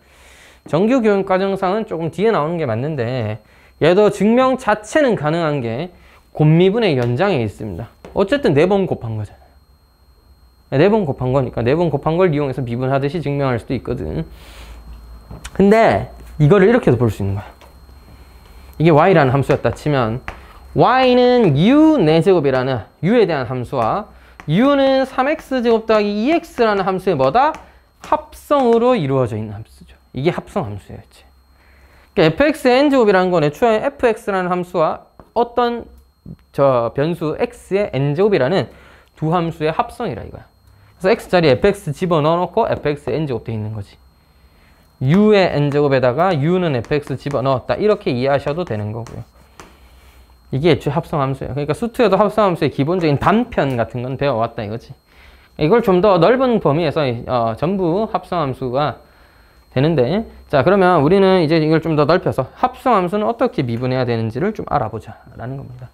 정규 교육 과정상은 조금 뒤에 나오는 게 맞는데 얘도 증명 자체는 가능한 게 곱미분의 연장에 있습니다. 어쨌든 4번 곱한 거잖아요. 4번 곱한 거니까 4번 곱한 걸 이용해서 미분하듯이 증명할 수도 있거든. 근데 이거를 이렇게도 볼 수 있는 거야. 이게 y라는 함수였다 치면 y는 u 4제곱이라는 u에 대한 함수와 u는 3x제곱 더하기 2x라는 함수의 뭐다? 합성으로 이루어져 있는 함수죠. 이게 합성 함수예요. 그러니까 fx의 n제곱이라는 건 애초에 fx라는 함수와 어떤 변수 x의 n제곱이라는 두 함수의 합성이라 이거야. 그래서 x자리에 fx 집어넣어 놓고 fx의 n제곱 돼 있는 거지. u의 n제곱에다가 u는 fx 집어넣었다. 이렇게 이해하셔도 되는 거고요. 이게 애초에 합성함수예요. 그러니까 수투에도 합성함수의 기본적인 단편 같은 건 배워왔다 이거지. 이걸 좀 더 넓은 범위에서 전부 합성함수가 되는데, 자 그러면 우리는 이제 이걸 좀 더 넓혀서 합성함수는 어떻게 미분해야 되는지를 좀 알아보자 라는 겁니다.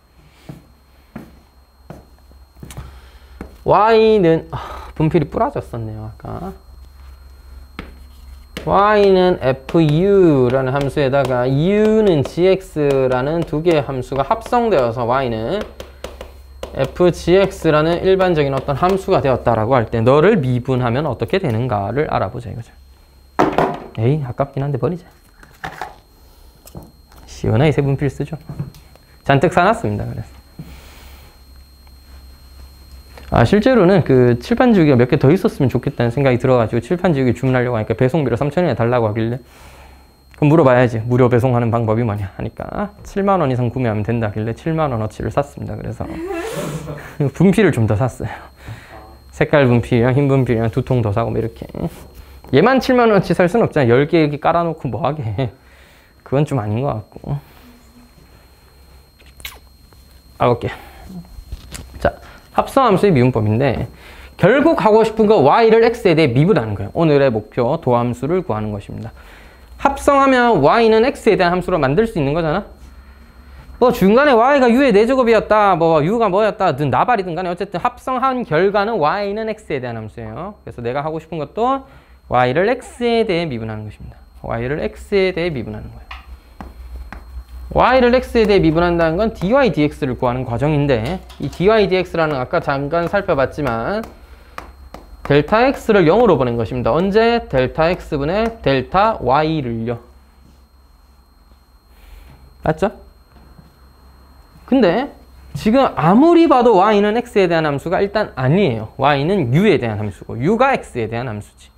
y는 분필이 부러졌었네요 아까. y는 fu라는 함수에다가 u는 gx라는 두 개의 함수가 합성되어서 y는 fgx라는 일반적인 어떤 함수가 되었다라고 할 때 너를 미분하면 어떻게 되는가를 알아보자 이거죠. 에이 아깝긴 한데 버리자. 시원하게 세 분필 쓰죠. 잔뜩 사놨습니다. 그래서 실제로는 그 칠판 지우개가 몇 개 더 있었으면 좋겠다는 생각이 들어가지고 칠판 지우개 주문하려고 하니까 배송비로 3,000원에 달라고 하길래 그럼 물어봐야지. 무료 배송하는 방법이 뭐냐 하니까 7만 원 이상 구매하면 된다 하길래 7만 원어치를 샀습니다. 그래서 분필을 좀 더 샀어요. 색깔 분필이랑 흰 분필이랑 2통 더 사고 뭐 이렇게. 얘만 7만 원어치 살 수는 없잖아. 10개 이렇게 깔아놓고 뭐하게. 그건 좀 아닌 것 같고. 9개. 자, 합성함수의 미분법인데 결국 하고 싶은 거 y를 x에 대해 미분하는 거예요. 오늘의 목표 도함수를 구하는 것입니다. 합성하면 y는 x에 대한 함수로 만들 수 있는 거잖아. 뭐 중간에 y가 u의 4제곱이었다 뭐 u가 뭐였다든 나발이든 간에 어쨌든 합성한 결과는 y는 x에 대한 함수예요. 그래서 내가 하고 싶은 것도 y를 x에 대해 미분하는 것입니다. y를 x에 대해 미분하는 거예요. y를 x에 대해 미분한다는 건 dy dx를 구하는 과정인데 이 dy dx라는 아까 잠깐 살펴봤지만 델타 x를 0으로 보낸 것입니다. 언제? 델타 x분의 델타 y를요. 맞죠? 근데 지금 아무리 봐도 y는 x에 대한 함수가 일단 아니에요. y는 u에 대한 함수고 u가 x에 대한 함수지.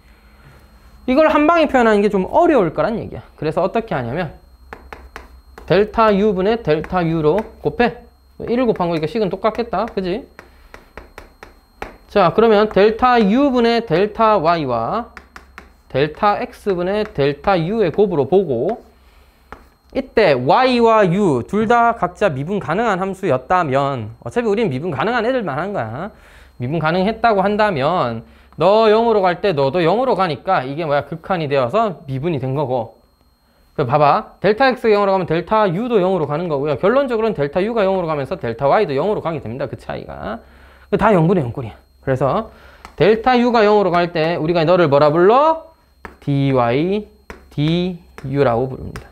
이걸 한 방에 표현하는 게 좀 어려울 거란 얘기야. 그래서 어떻게 하냐면 델타 u분의 델타 u로 곱해. 1을 곱한 거니까 식은 똑같겠다. 그지? 자, 그러면 델타 u분의 델타 y와 델타 x분의 델타 u의 곱으로 보고 이때 y와 u 둘 다 각자 미분 가능한 함수였다면 어차피 우린 미분 가능한 애들만 한 거야. 미분 가능했다고 한다면 너 0으로 갈 때 너도 0으로 가니까 이게 뭐야? 극한이 되어서 미분이 된 거고. 봐봐. 델타 x가 0으로 가면 델타 u도 0으로 가는 거고요. 결론적으로는 delta u가 0으로 가면서 델타 y도 0으로 가게 됩니다. 그 차이가. 다 0분의 0꼴이야. 그래서 델타 u가 0으로 갈 때 우리가 너를 뭐라 불러? dy du라고 부릅니다.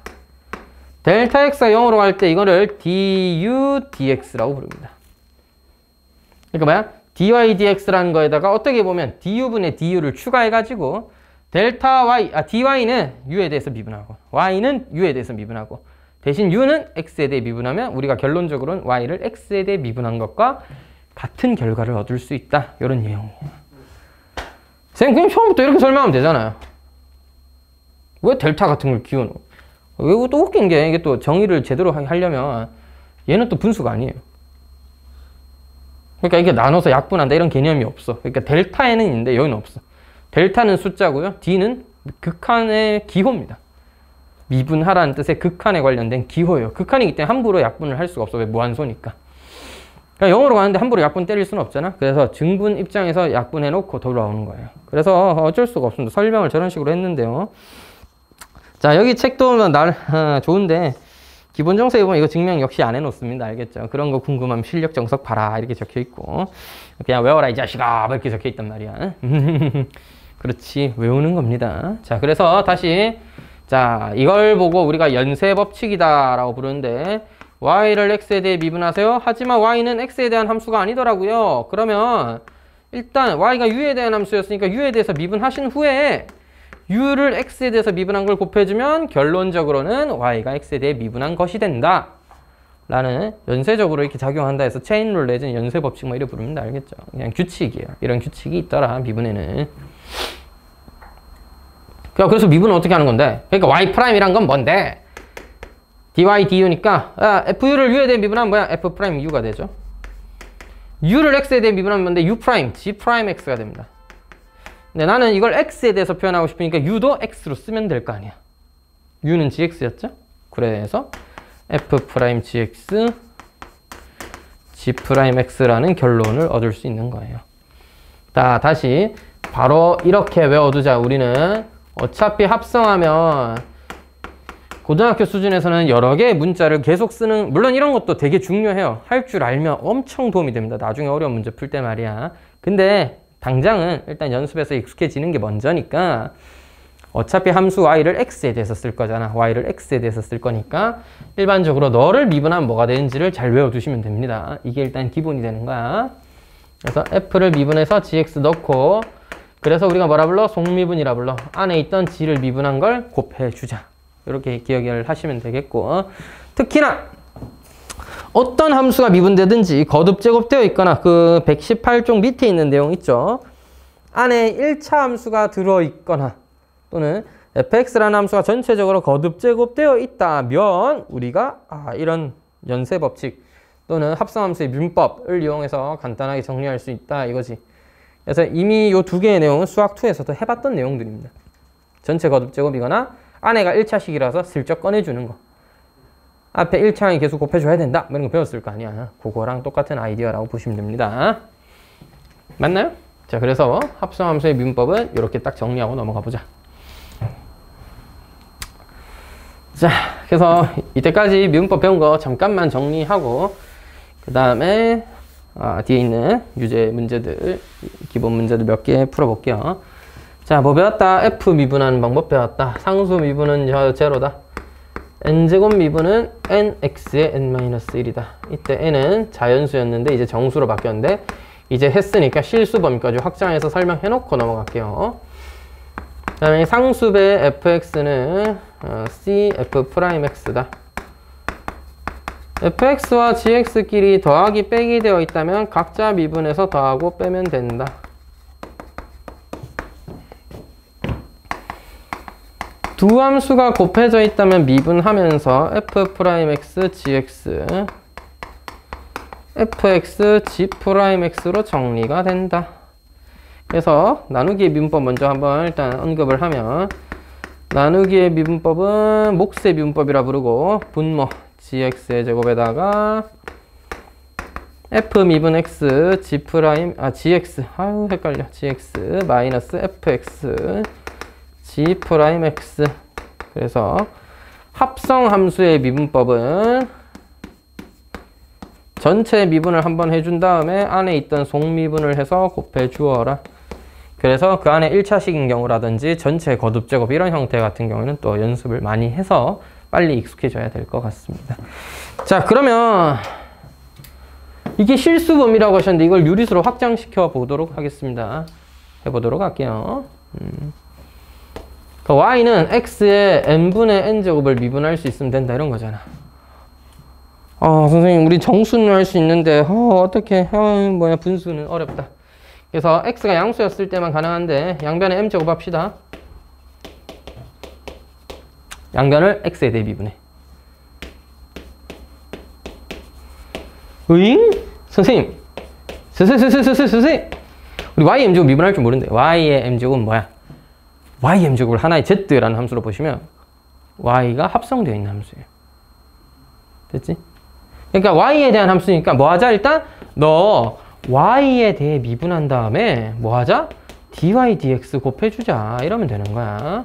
델타 x가 0으로 갈 때 이거를 du dx라고 부릅니다. 그러니까 뭐야? dy dx라는 거에다가 어떻게 보면 du분의 du를 추가해가지고 델타 y, dy는 u에 대해서 미분하고 y는 u에 대해서 미분하고 대신 u는 x에 대해 미분하면 우리가 결론적으로는 y를 x에 대해 미분한 것과 같은 결과를 얻을 수 있다. 이런 내용이에요. 선생님 그냥 처음부터 이렇게 설명하면 되잖아요. 왜 델타 같은 걸 기워놓어? 이거 또 웃긴 게 이게 또 정의를 제대로 하려면 얘는 또 분수가 아니에요. 그러니까 이게 나눠서 약분한다 이런 개념이 없어. 그러니까 델타에는 있는데 여기는 없어. 델타는 숫자고요. d는 극한의 기호입니다. 미분하라는 뜻의 극한에 관련된 기호예요. 극한이기 때문에 함부로 약분을 할 수가 없어. 왜? 무한소니까. 그러니까 0으로 가는데 함부로 약분 때릴 수는 없잖아. 그래서 증분 입장에서 약분해놓고 돌아오는 거예요. 그래서 어쩔 수가 없습니다. 설명을 저런 식으로 했는데요. 자, 여기 책도 좋은데 기본 정석에 보면 이거 증명 역시 안 해놓습니다. 알겠죠? 그런 거 궁금하면 실력 정석 봐라 이렇게 적혀있고 그냥 외워라 이 자식아 이렇게 적혀있단 말이야. 그렇지, 외우는 겁니다. 자, 그래서 다시 자 이걸 보고 우리가 연쇄 법칙이다 라고 부르는데 y를 x에 대해 미분하세요. 하지만 y는 x에 대한 함수가 아니더라고요. 그러면 일단 y가 u에 대한 함수였으니까 u에 대해서 미분하신 후에 u를 x에 대해서 미분한 걸 곱해주면 결론적으로는 y가 x에 대해 미분한 것이 된다 라는 연쇄적으로 이렇게 작용한다 해서 체인 룰 내지는 연쇄 법칙 뭐 이렇게 부르면 알겠죠. 그냥 규칙이에요. 이런 규칙이 있더라 미분에는. 그래서 미분은 어떻게 하는 건데? 그러니까 y'이란 건 뭔데? dy du니까 fu를 u에 대해 미분하면 뭐야? f'u가 되죠. u를 x에 대해 미분하면 뭔데? u', g'x가 됩니다. 근데 나는 이걸 x에 대해서 표현하고 싶으니까 u도 x로 쓰면 될 거 아니야. u는 gx였죠? 그래서 f'gx g'x라는 결론을 얻을 수 있는 거예요. 자, 다시 바로 이렇게 외워두자. 우리는 어차피 합성하면 고등학교 수준에서는 여러 개의 문자를 계속 쓰는, 물론 이런 것도 되게 중요해요. 할 줄 알면 엄청 도움이 됩니다. 나중에 어려운 문제 풀 때 말이야. 근데 당장은 일단 연습해서 익숙해지는 게 먼저니까 어차피 함수 y를 x에 대해서 쓸 거잖아. y를 x에 대해서 쓸 거니까 일반적으로 너를 미분하면 뭐가 되는지를 잘 외워두시면 됩니다. 이게 일단 기본이 되는 거야. 그래서 f를 미분해서 gx 넣고, 그래서 우리가 뭐라 불러? 속미분이라 불러. 안에 있던 g를 미분한 걸 곱해주자. 이렇게 기억을 하시면 되겠고, 특히나 어떤 함수가 미분되든지 거듭 제곱되어 있거나 그 118쪽 밑에 있는 내용 있죠. 안에 1차 함수가 들어있거나 또는 fx라는 함수가 전체적으로 거듭 제곱되어 있다면 우리가 이런 연쇄 법칙 또는 합성함수의 민법을 이용해서 간단하게 정리할 수 있다 이거지. 그래서 이미 이 두 개의 내용은 수학2에서도 해봤던 내용들입니다. 전체 거듭 제곱이거나 안에가 1차식이라서 슬쩍 꺼내주는 거. 앞에 1차항이 계속 곱해줘야 된다. 이런 거 배웠을 거 아니야. 그거랑 똑같은 아이디어라고 보시면 됩니다. 맞나요? 자, 그래서 합성함수의 민법은 이렇게 딱 정리하고 넘어가 보자. 자, 그래서 이때까지 미분법 배운 거 잠깐만 정리하고 그 다음에 뒤에 있는 유제 문제들, 기본 문제들 몇 개 풀어볼게요. 자, 뭐 배웠다? f 미분하는 방법 배웠다. 상수 미분은 제로다. n제곱 미분은 nx의 n-1이다. 이때 n은 자연수였는데 이제 정수로 바뀌었는데 이제 했으니까 실수범위까지 확장해서 설명해놓고 넘어갈게요. 그 다음에 상수배 fx는 cf'x다. fx와 gx끼리 더하기 빼기 되어 있다면 각자 미분해서 더하고 빼면 된다. 두 함수가 곱해져 있다면 미분하면서 f'x, gx, fx, g'x로 정리가 된다. 그래서 나누기의 미분법 먼저 한번 일단 언급을 하면 나누기의 미분법은 몫의 미분법이라 부르고 분모 gx의 제곱에다가 f 미분 x, gx, 헷갈려. gx 마이너스 fx g'x. 그래서 합성함수의 미분법은 전체 미분을 한번 해준 다음에 안에 있던 속미분을 해서 곱해 주어라. 그래서 그 안에 1차식인 경우라든지 전체 거듭제곱 이런 형태 같은 경우는 또 연습을 많이 해서 빨리 익숙해져야 될 것 같습니다. 자, 그러면 이게 실수범위라고 하셨는데 이걸 유리수로 확장시켜 보도록 하겠습니다. 해보도록 할게요. 그 y는 x의 n분의 n제곱을 미분할 수 있으면 된다 이런 거잖아. 선생님 우리 정수는 할 수 있는데 어떻게 분수는 어렵다. 그래서 x가 양수였을 때만 가능한데 양변에 m제곱 합시다. 양변을 x에 대해 미분해. 으잉? 선생님 우리 y의 m제곱 미분할 줄 모르는데 y의 m제곱은 뭐야? y m제곱을 하나의 z라는 함수로 보시면 y가 합성되어 있는 함수예요. 됐지? 그러니까 y에 대한 함수니까 뭐 하자? 일단 너 y에 대해 미분한 다음에 뭐 하자? dy dx 곱해주자 이러면 되는 거야.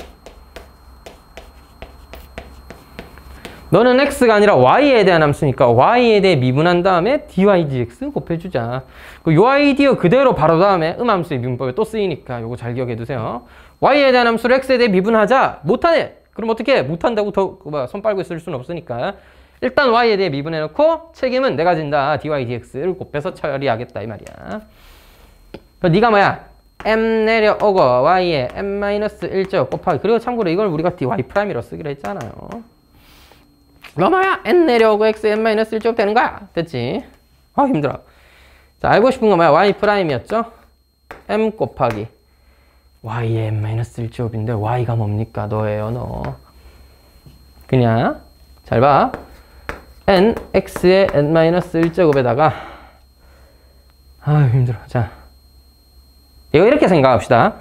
너는 x가 아니라 y에 대한 함수니까 y에 대해 미분한 다음에 dy dx 곱해주자. 그 아이디어 그대로 바로 다음에 음함수의 미분법에 또 쓰이니까 요거 잘 기억해 두세요. y에 대한 함수를 x에 대해 미분하자. 못하네. 그럼 어떻게? 못한다고 손 빨고 있을 수는 없으니까 일단 y에 대해 미분해놓고 책임은 내가 진다. dy dx를 곱해서 처리하겠다 이 말이야. 그 네가 뭐야? m 내려오고 y에 m-1제곱 곱하기 그리고 참고로 이걸 우리가 dy'이라고 쓰기로 했잖아요. 너 뭐야? n 내려오고 x m-1제곱 되는 거야. 됐지? 아 힘들어. 자 알고 싶은 거 뭐야? y'이었죠? m 곱하기 y에 m-1제곱인데 y가 뭡니까? 너예요 너. 그냥 잘 봐. n x에 n-1제곱에다가 아 힘들어. 자 이거 이렇게 생각합시다.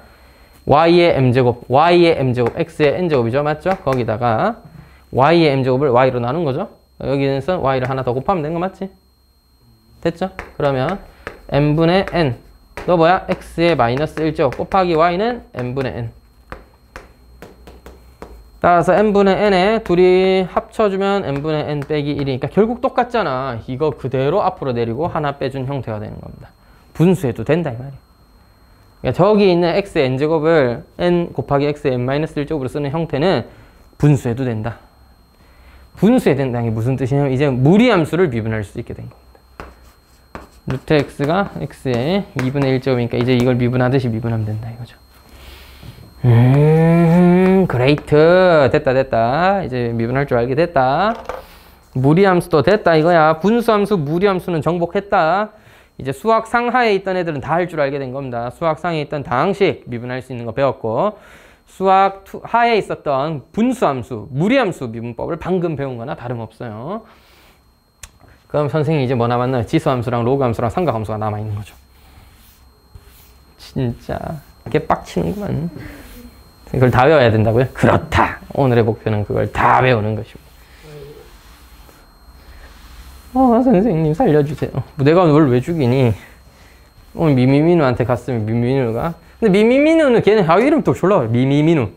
y의 m제곱, y의 m제곱, x의 n제곱이죠. 맞죠? 거기다가 y의 m제곱을 y로 나눈 거죠. 여기서 y를 하나 더 곱하면 되는 거 맞지? 됐죠? 그러면 n분의 n 너 뭐야? x의 마이너스 1제곱 곱하기 y는 n분의 n. 따라서 n분의 n에 둘이 합쳐주면 n분의 n 빼기 1이니까 결국 똑같잖아. 이거 그대로 앞으로 내리고 하나 빼준 형태가 되는 겁니다. 분수해도 된다 이 말이야. 그러니까 저기 있는 x의 n제곱을 n 곱하기 x의 n-1제곱으로 쓰는 형태는 분수해도 된다. 분수해야 된다는 게 무슨 뜻이냐면 이제 무리함수를 미분할 수 있게 된 겁니다. 루트 x가 x의 2분의 1제곱이니까 이제 이걸 미분하듯이 미분하면 된다 이거죠. 그레이트. 됐다. 이제 미분할 줄 알게 됐다. 무리함수도 됐다 이거야. 분수함수, 무리함수는 정복했다. 이제 수학 상하에 있던 애들은 다 할 줄 알게 된 겁니다. 수학 상에 있던 다항식 미분할 수 있는 거 배웠고 수학 하에 있었던 분수함수, 무리함수 미분법을 방금 배운 거나 다름없어요. 그럼 선생님이 이제 뭐 남았나요? 지수함수랑 로그함수랑 삼각함수가 남아있는 거죠. 진짜 개빡치는구만. 그걸 다 외워야 된다고요? 그렇다. 오늘의 목표는 그걸 다 외우는 것이고. 선생님 살려주세요. 내가 널 왜 죽이니? 오늘 미미민우한테 갔으면 미미민우가. 근데 미미민우는 걔네 이름 또 졸라. 미미민우.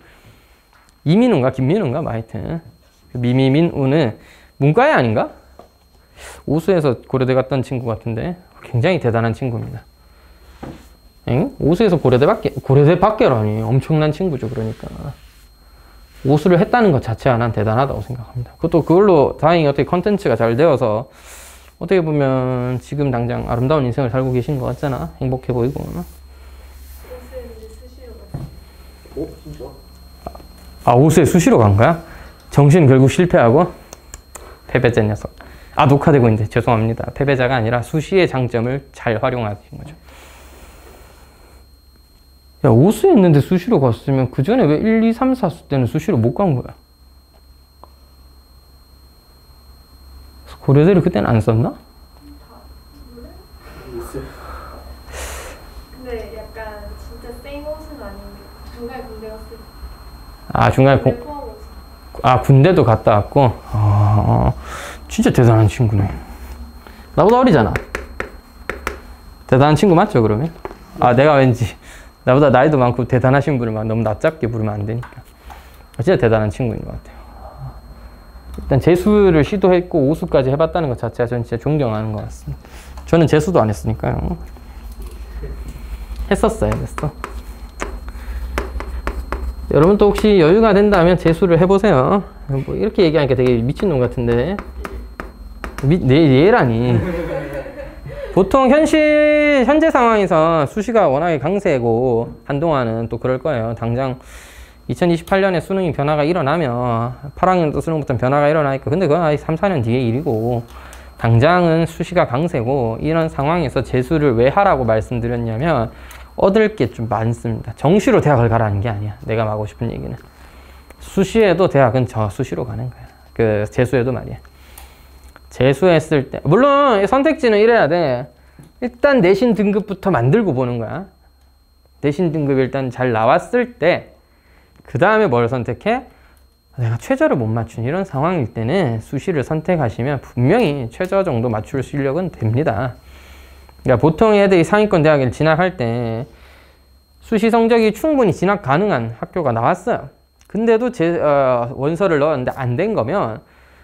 이민우인가 김민우인가? 하여튼 미미민우는 문과에 아닌가? 오수에서 고려대 갔던 친구 같은데 굉장히 대단한 친구입니다. 엥? 오수에서 고려대 밖에라니 엄청난 친구죠. 그러니까 오수를 했다는 것 자체가 난 대단하다고 생각합니다. 그걸로 다행히 어떻게 컨텐츠가 잘 되어서 어떻게 보면 지금 당장 아름다운 인생을 살고 계시는 것 같잖아. 행복해 보이고. 진짜? 오수에 수시로 간 거야? 정신 결국 실패하고 패배자 녀석. 녹화되고 있는데 죄송합니다. 패배자가 아니라 수시의 장점을 잘 활용하신 거죠. 야, 오수에 있는데 수시로 갔으면 그 전에 왜 1, 2, 3, 4수 때는 수시로 못 간 거야? 고려대를 그때는 안 썼나? 근데 약간 진짜 생 옷은 아닌데 중간에 군대 갔을 때. 중간에 군대도 갔다 왔고. 진짜 대단한 친구네. 나보다 어리잖아. 대단한 친구 맞죠 그러면? 내가 왠지 나보다 나이도 많고 대단하신 분을 너무 낮잡게 부르면 안 되니까. 진짜 대단한 친구인 것 같아요. 일단 재수를 시도했고 오수까지 해봤다는 것 자체가 저는 진짜 존경하는 것 같습니다. 저는 재수도 안 했으니까요. 했었어요. 여러분도 혹시 여유가 된다면 재수를 해보세요. 뭐 이렇게 얘기하니까 되게 미친놈 같은데 얘라니. 보통 현재 상황에서 수시가 워낙에 강세고 한동안은 또 그럴 거예요. 당장 2028년에 수능이 변화가 일어나면 8학년도 수능부터 변화가 일어나니까 근데 그건 3, 4년 뒤의 일이고 당장은 수시가 강세고 이런 상황에서 재수를 왜 하라고 말씀드렸냐면 얻을 게 좀 많습니다. 정시로 대학을 가라는 게 아니야. 내가 하고 싶은 얘기는 수시에도 대학은 수시로 가는 거야. 재수에도 말이야. 재수했을 때 물론 선택지는 이래야 돼. 일단 내신 등급부터 만들고 보는 거야. 내신 등급이 일단 잘 나왔을 때 그 다음에 뭘 선택해? 내가 최저를 못 맞춘 이런 상황일 때는 수시를 선택하시면 분명히 최저 정도 맞출 실력은 됩니다. 그러니까 보통 애들이 상위권 대학을 진학할 때 수시 성적이 충분히 진학 가능한 학교가 나왔어요. 근데도 원서를 넣었는데 안 된 거면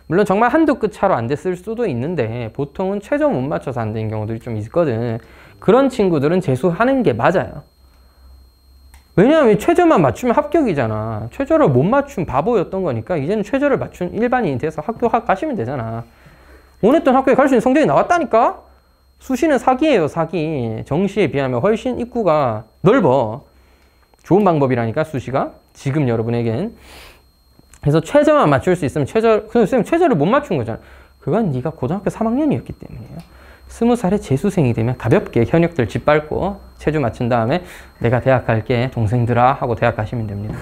물론 정말 한두 끗 차로 안 됐을 수도 있는데 보통은 최저 못 맞춰서 안 된 경우들이 좀 있거든. 그런 친구들은 재수하는 게 맞아요. 왜냐하면 최저만 맞추면 합격이잖아. 최저를 못 맞춘 바보였던 거니까 이제는 최저를 맞춘 일반인이 돼서 학교 가시면 되잖아. 원했던 학교에 갈 수 있는 성적이 나왔다니까? 수시는 사기예요, 사기. 정시에 비하면 훨씬 입구가 넓어. 좋은 방법이라니까, 수시가. 지금 여러분에겐. 그래서 최저만 맞출 수 있으면 최저, 선생님 최저를 못 맞춘 거잖아. 그건 네가 고등학교 3학년이었기 때문이에요. 20살에 재수생이 되면 가볍게 현역들 짓밟고 체주 맞춘 다음에 내가 대학 갈게 동생들아 하고 대학 가시면 됩니다.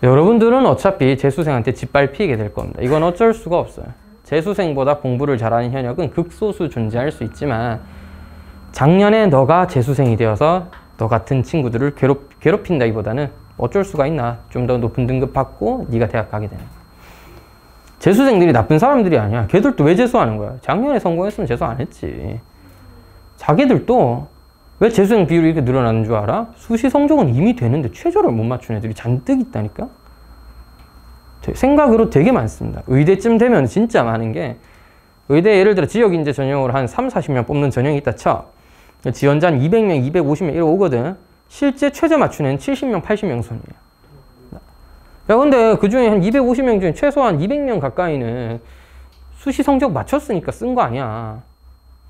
여러분들은 어차피 재수생한테 짓밟히게 될 겁니다. 이건 어쩔 수가 없어요. 재수생보다 공부를 잘하는 현역은 극소수 존재할 수 있지만 작년에 너가 재수생이 되어서 너 같은 친구들을 괴롭힌다기보다는 어쩔 수가 있나 좀 더 높은 등급 받고 네가 대학 가게 되는 거야. 재수생들이 나쁜 사람들이 아니야. 걔들도 왜 재수하는 거야? 작년에 성공했으면 재수 안 했지. 자기들도 왜 재수생 비율이 이렇게 늘어나는 줄 알아? 수시 성적은 이미 되는데 최저를 못 맞춘 애들이 잔뜩 있다니까? 생각으로 되게 많습니다. 의대쯤 되면 진짜 많은 게 의대 예를 들어 지역인재 전형으로 한 3, 40명 뽑는 전형이 있다 쳐. 지원자 한 200명, 250명 이러고 오거든. 실제 최저 맞춘 애는 70명, 80명 손이에요. 야, 근데 그 중에 한 250명 중에 최소한 200명 가까이는 수시 성적 맞췄으니까 쓴 거 아니야.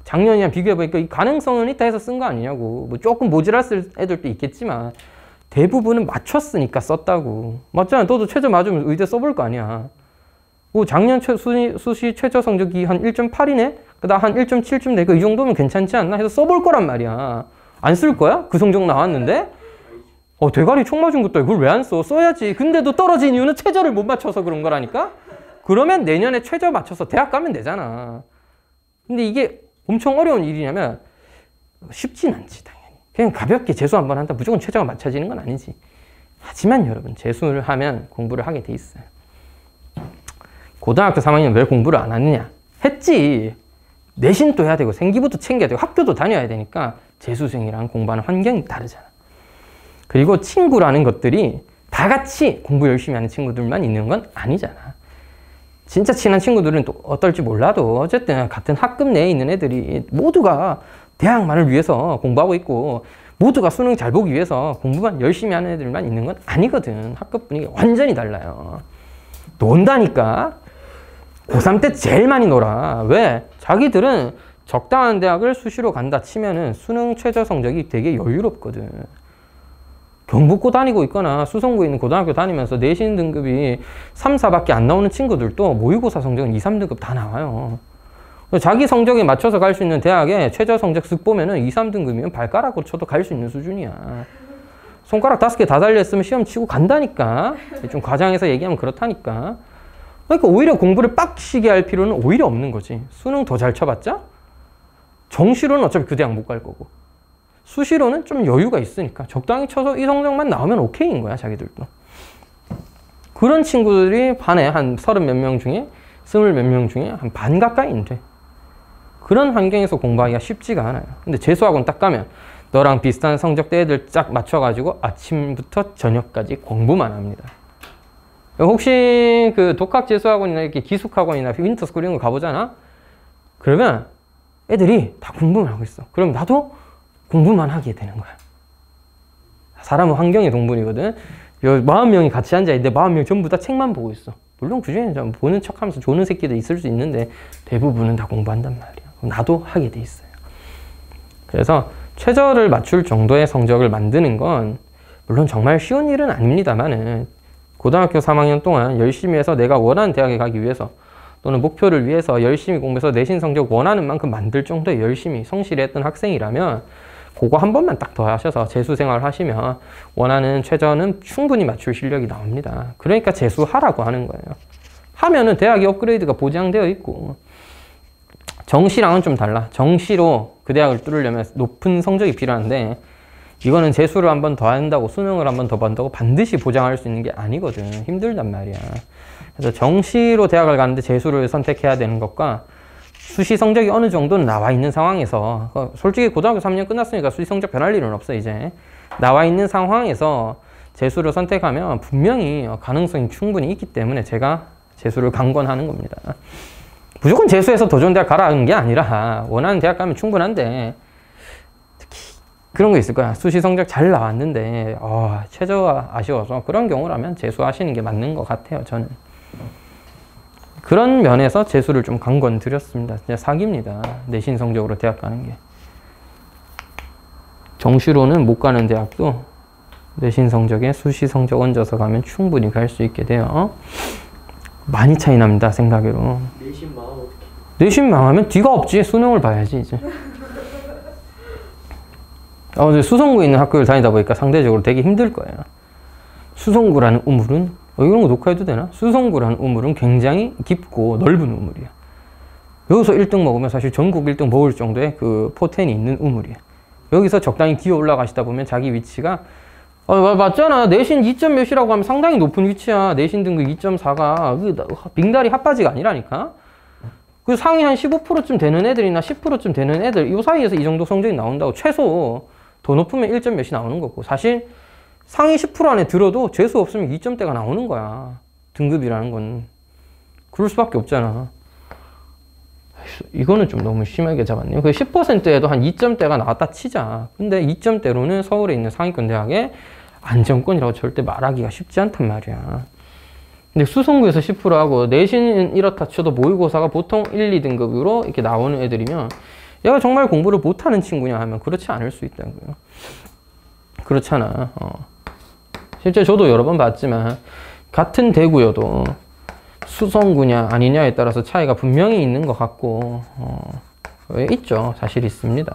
작년이랑 비교해보니까 이 가능성은 있다 해서 쓴 거 아니냐고. 뭐 조금 모자랐을 애들도 있겠지만 대부분은 맞췄으니까 썼다고. 맞잖아. 너도 최저 맞으면 의대 써볼 거 아니야. 뭐 작년 수시 최저 성적이 한 1.8이네? 그다음 한 1.7쯤 되고 이 정도면 괜찮지 않나 해서 써볼 거란 말이야. 안 쓸 거야? 그 성적 나왔는데? 대가리 총 맞은 것도 이걸 왜 안 써? 써야지. 근데도 떨어진 이유는 최저를 못 맞춰서 그런 거라니까? 그러면 내년에 최저 맞춰서 대학 가면 되잖아. 근데 이게 엄청 어려운 일이냐면 쉽진 않지, 당연히. 그냥 가볍게 재수 한번 한다 무조건 최저가 맞춰지는 건 아니지. 하지만 여러분, 재수를 하면 공부를 하게 돼 있어요. 고등학교 3학년 왜 공부를 안 하느냐? 했지. 내신도 해야 되고 생기부도 챙겨야 되고 학교도 다녀야 되니까 재수생이랑 공부하는 환경이 다르잖아. 그리고 친구라는 것들이 다 같이 공부 열심히 하는 친구들만 있는 건 아니잖아. 진짜 친한 친구들은 또 어떨지 몰라도 어쨌든 같은 학급 내에 있는 애들이 모두가 대학만을 위해서 공부하고 있고 모두가 수능 잘 보기 위해서 공부만 열심히 하는 애들만 있는 건 아니거든. 학급 분위기가 완전히 달라요. 논다니까. 고3 때 제일 많이 놀아. 왜? 자기들은 적당한 대학을 수시로 간다 치면은 수능 최저 성적이 되게 여유롭거든. 경북고 다니고 있거나 수성구에 있는 고등학교 다니면서 내신 등급이 3, 4밖에 안 나오는 친구들도 모의고사 성적은 2, 3등급 다 나와요. 자기 성적에 맞춰서 갈 수 있는 대학에 최저 성적 쓱 보면은 2, 3등급이면 발가락으로 쳐도 갈 수 있는 수준이야. 손가락 5개 다 달려있으면 시험 치고 간다니까. 좀 과장해서 얘기하면 그렇다니까. 그러니까 오히려 공부를 빡시게 할 필요는 오히려 없는 거지. 수능 더 잘 쳐봤자 정시로는 어차피 그 대학 못 갈 거고 수시로는 좀 여유가 있으니까 적당히 쳐서 이 성적만 나오면 오케이인 거야, 자기들도. 그런 친구들이 반에 한 30 몇 명 중에 20 몇 명 중에 한 반 가까이는 돼. 그런 환경에서 공부하기가 쉽지가 않아요. 근데 재수학원 딱 가면 너랑 비슷한 성적대 애들 쫙 맞춰가지고 아침부터 저녁까지 공부만 합니다. 혹시 그 독학 재수학원이나 이렇게 기숙학원이나 윈터스쿨 이런 거 가보잖아? 그러면 애들이 다 공부만 하고 있어. 그럼 나도 공부만 하게 되는 거야. 사람은 환경의 동물이거든. 40명이 같이 앉아있는데 40명 전부 다 책만 보고 있어. 물론 그 중에 좀 보는 척 하면서 조는 새끼도 있을 수 있는데 대부분은 다 공부한단 말이야. 그럼 나도 하게 돼 있어요. 그래서 최저를 맞출 정도의 성적을 만드는 건 물론 정말 쉬운 일은 아닙니다만은 고등학교 3학년 동안 열심히 해서 내가 원하는 대학에 가기 위해서 또는 목표를 위해서 열심히 공부해서 내신 성적 원하는 만큼 만들 정도의 열심히 성실히 했던 학생이라면 그거 한 번만 딱 더 하셔서 재수 생활을 하시면 원하는 최저는 충분히 맞출 실력이 나옵니다. 그러니까 재수하라고 하는 거예요. 하면은 대학의 업그레이드가 보장되어 있고 정시랑은 좀 달라. 정시로 그 대학을 뚫으려면 높은 성적이 필요한데 이거는 재수를 한 번 더 한다고 수능을 한 번 더 본다고 반드시 보장할 수 있는 게 아니거든. 힘들단 말이야. 그래서 정시로 대학을 가는데 재수를 선택해야 되는 것과 수시 성적이 어느 정도는 나와 있는 상황에서 솔직히 고등학교 3년 끝났으니까 수시 성적 변할 일은 없어. 이제 나와 있는 상황에서 재수를 선택하면 분명히 가능성이 충분히 있기 때문에 제가 재수를 강권하는 겁니다. 무조건 재수해서 더 좋은 대학 가라는 게 아니라 원하는 대학 가면 충분한데 특히 그런 거 있을 거야. 수시 성적 잘 나왔는데 최저가 아쉬워서 그런 경우라면 재수하시는 게 맞는 것 같아요. 저는. 그런 면에서 재수를 좀 강권드렸습니다. 진짜 사기입니다. 내신 성적으로 대학 가는 게. 정시로는 못 가는 대학도 내신 성적에 수시 성적 얹어서 가면 충분히 갈 수 있게 돼요. 많이 차이 납니다. 생각으로. 내신 망하면 어떡해? 내신 망하면 뒤가 없지. 수능을 봐야지 이제. 이제 수성구에 있는 학교를 다니다 보니까 상대적으로 되게 힘들 거예요. 수성구라는 우물은 이런 거 녹화해도 되나? 수성구라는 우물은 굉장히 깊고 넓은 우물이야. 여기서 1등 먹으면 사실 전국 1등 먹을 정도의 그 포텐이 있는 우물이야. 여기서 적당히 기어 올라가시다 보면 자기 위치가 맞잖아. 내신 2점 몇이라고 하면 상당히 높은 위치야. 내신 등급 2.4가 빙다리 핫바지가 아니라니까. 그 상위 한 15%쯤 되는 애들이나 10%쯤 되는 애들 이 사이에서 이 정도 성적이 나온다고. 최소 더 높으면 1점 몇이 나오는 거고, 사실 상위 10% 안에 들어도 재수 없으면 2점대가 나오는 거야. 등급이라는 건 그럴 수밖에 없잖아. 이거는 좀 너무 심하게 잡았네요. 그 10%에도 한 2점대가 나왔다 치자. 근데 2점대로는 서울에 있는 상위권 대학의 안정권이라고 절대 말하기가 쉽지 않단 말이야. 근데 수성구에서 10%하고 내신 이렇다 쳐도 모의고사가 보통 1, 2등급으로 이렇게 나오는 애들이면 얘가 정말 공부를 못하는 친구냐 하면 그렇지 않을 수 있다고요. 그렇잖아. 실제 저도 여러 번 봤지만 같은 대구여도 수성구냐 아니냐에 따라서 차이가 분명히 있는 것 같고 왜 있죠. 사실 있습니다.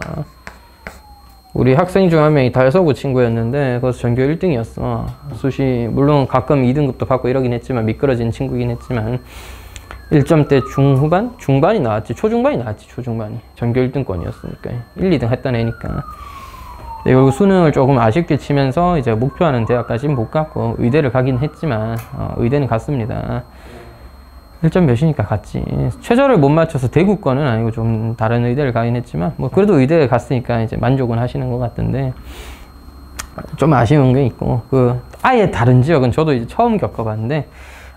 우리 학생 중 한 명이 달서구 친구였는데 거기서 전교 1등이었어. 수시 물론 가끔 2등급도 받고 이러긴 했지만 미끄러진 친구긴 했지만 1점대 중후반? 중반이 나왔지. 초중반이 나왔지. 초중반이. 전교 1등권이었으니까 1, 2등 했던 애니까. 그리고 수능을 조금 아쉽게 치면서 이제 목표하는 대학까지는 못 갔고 의대를 가긴 했지만 의대는 갔습니다. 1점 몇이니까 갔지. 최저를 못 맞춰서 대구권은 아니고 좀 다른 의대를 가긴 했지만 뭐 그래도 의대에 갔으니까 이제 만족은 하시는 것 같던데 좀 아쉬운 게 있고 그 아예 다른 지역은 저도 이제 처음 겪어봤는데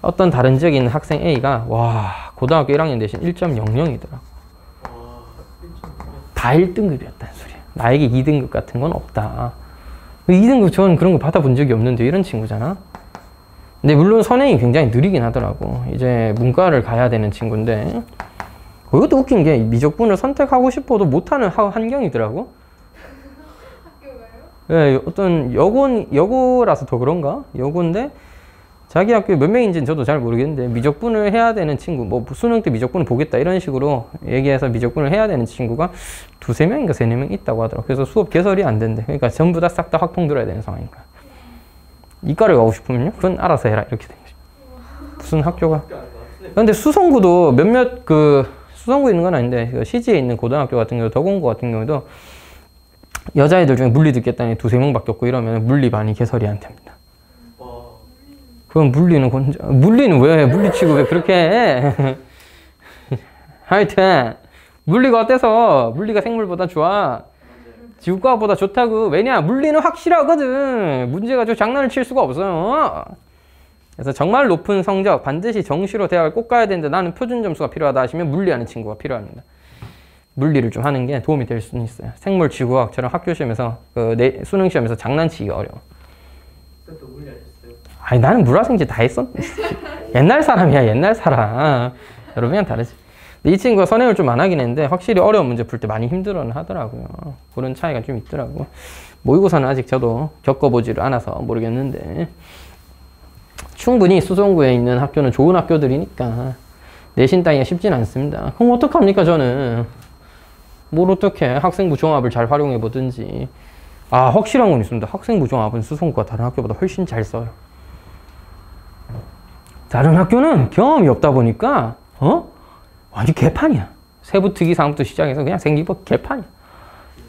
어떤 다른 지역에 있는 학생 A가 와 고등학교 1학년 대신 1.00이더라고. 다 1등급이었다는 소리야. 나에게 2등급 같은 건 없다. 2등급 저는 그런 거 받아본 적이 없는데 이런 친구잖아. 근데 물론 선행이 굉장히 느리긴 하더라고. 이제 문과를 가야 되는 친구인데 그것도 웃긴 게 미적분을 선택하고 싶어도 못하는 환경이더라고. 학교가요? 네, 어떤 여고라서 더 그런가? 여고인데 자기 학교에 몇 명인지는 저도 잘 모르겠는데 미적분을 해야 되는 친구, 뭐 수능 때 미적분을 보겠다 이런 식으로 얘기해서 미적분을 해야 되는 친구가 2, 3명인가 3, 4명 있다고 하더라고. 그래서 수업 개설이 안 된대. 그러니까 전부 다 싹 다 확통 들어야 되는 상황이니까. 이과를 가고 싶으면요? 그건 알아서 해라 이렇게 된 거죠. 무슨 학교가. 근데 수성구도 몇몇 수성구에 있는 건 아닌데 시지에 있는 고등학교 같은 경우 더공고 같은 경우도 여자애들 중에 물리 듣겠다니 2, 3명밖에 없고 이러면 물리반이 개설이 안 됩니다. 그럼 물리는 왜 물리 치고 왜 그렇게 해? 하여튼 물리가 어때서? 물리가 생물보다 좋아. 지구과학보다 좋다고. 왜냐? 물리는 확실하거든. 문제가 좀 장난을 칠 수가 없어요. 그래서 정말 높은 성적 반드시 정시로 대학을 꼭 가야 되는데 나는 표준 점수가 필요하다 하시면 물리하는 친구가 필요합니다. 물리를 좀 하는 게 도움이 될 수는 있어요. 생물 지구과학처럼 학교 시험에서 수능 시험에서 장난치기가 어려워. 그때 물리 하셨어요? 아니 나는 물화생지 다 했어. 옛날 사람이야. 옛날 사람. 여러분이랑 다르지. 근데 이 친구가 선행을 좀 안 하긴 했는데 확실히 어려운 문제 풀 때 많이 힘들어는 하더라고요. 그런 차이가 좀 있더라고. 모의고사는 아직 저도 겪어보지를 않아서 모르겠는데 충분히 수성구에 있는 학교는 좋은 학교들이니까 내신 따기가 쉽진 않습니다. 그럼 어떡합니까 저는. 뭘 어떻게 학생부 종합을 잘 활용해 보든지. 확실한 건 있습니다. 학생부 종합은 수성구가 다른 학교보다 훨씬 잘 써요. 다른 학교는 경험이 없다 보니까 완전 개판이야. 세부특이사항부터 시작해서 그냥 생기부 개판이야.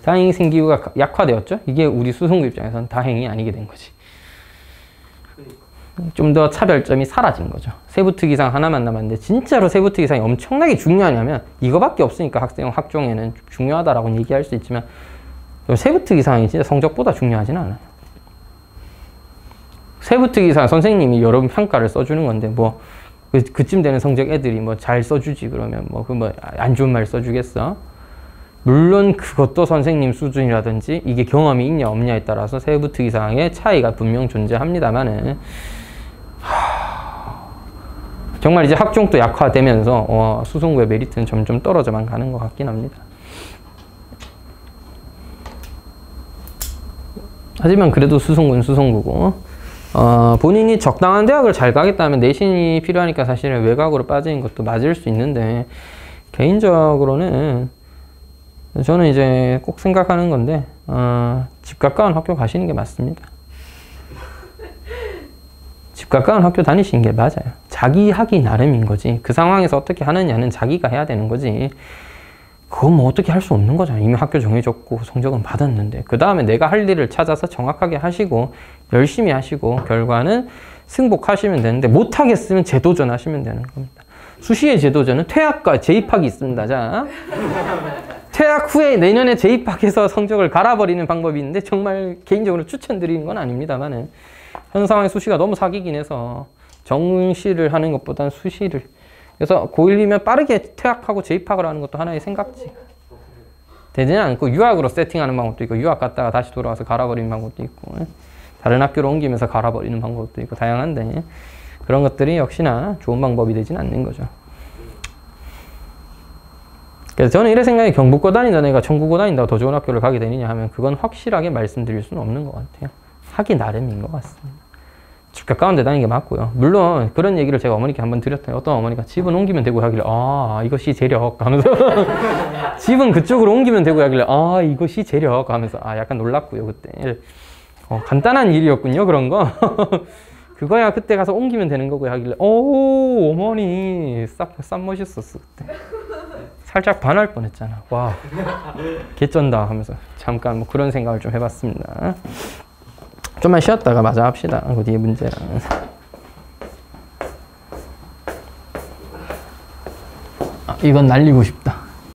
다행히 생기부가 약화되었죠. 이게 우리 수성구 입장에서는 다행히 아니게 된 거지. 좀 더 차별점이 사라진 거죠. 세부특이사항 하나만 남았는데 진짜로 세부특이사항이 엄청나게 중요하냐면 이거밖에 없으니까 학종에는 중요하다라고 얘기할 수 있지만 세부특이사항이 진짜 성적보다 중요하진 않아요. 세부특이사항 선생님이 여러분 평가를 써주는 건데 뭐 그쯤 되는 성적 애들이 뭐 잘 써주지 그러면 안 좋은 말 써주겠어? 물론 그것도 선생님 수준이라든지 이게 경험이 있냐 없냐에 따라서 세부특이사항의 차이가 분명 존재합니다만은 정말 이제 학종도 약화되면서 수성구의 메리트는 점점 떨어져만 가는 것 같긴 합니다. 하지만 그래도 수성구는 수성구고 본인이 적당한 대학을 잘 가겠다면 내신이 필요하니까 사실은 외곽으로 빠지는 것도 맞을 수 있는데 개인적으로는 저는 이제 꼭 생각하는 건데 집 가까운 학교 가시는 게 맞습니다. 집 가까운 학교 다니시는 게 맞아요. 자기 하기 나름인 거지. 그 상황에서 어떻게 하느냐는 자기가 해야 되는 거지. 그건 뭐 어떻게 할 수 없는 거잖아요. 이미 학교 정해졌고 성적은 받았는데 그 다음에 내가 할 일을 찾아서 정확하게 하시고 열심히 하시고 결과는 승복하시면 되는데 못하겠으면 재도전하시면 되는 겁니다. 수시의 재도전은 퇴학과 재입학이 있습니다. 자, 퇴학 후에 내년에 재입학해서 성적을 갈아버리는 방법이 있는데 정말 개인적으로 추천드리는 건 아닙니다만은 현 상황에 수시가 너무 사기긴 해서 정시를 하는 것보다는 수시를 그래서 고1이면 빠르게 퇴학하고 재입학을 하는 것도 하나의 생각지. 되지는 않고 유학으로 세팅하는 방법도 있고 유학 갔다가 다시 돌아와서 갈아버리는 방법도 있고 다른 학교로 옮기면서 갈아버리는 방법도 있고 다양한데 그런 것들이 역시나 좋은 방법이 되진 않는 거죠. 그래서 저는 이래 생각해 경북고 다닌다는 애가 전국고 다닌다고 더 좋은 학교를 가게 되느냐 하면 그건 확실하게 말씀드릴 수는 없는 것 같아요. 하기 나름인 것 같습니다. 집 가까운 데 다니는 게 맞고요. 물론 그런 얘기를 제가 어머니께 한번 드렸더니 어떤 어머니가 집은 옮기면 되고 하길래 이것이 재력 하면서 집은 그쪽으로 옮기면 되고 하길래 이것이 재력 하면서 약간 놀랐고요 그때. 간단한 일이었군요 그런 거. 그거야 그때 가서 옮기면 되는 거고요 하길래 어머니 쌈 멋있었어 그때. 살짝 반할 뻔했잖아. 와 개쩐다 하면서 잠깐 뭐 그런 생각을 좀 해봤습니다. 좀만 쉬었다가 마저 합시다. 그 뒤에 문제랑. 이건 날리고 싶다.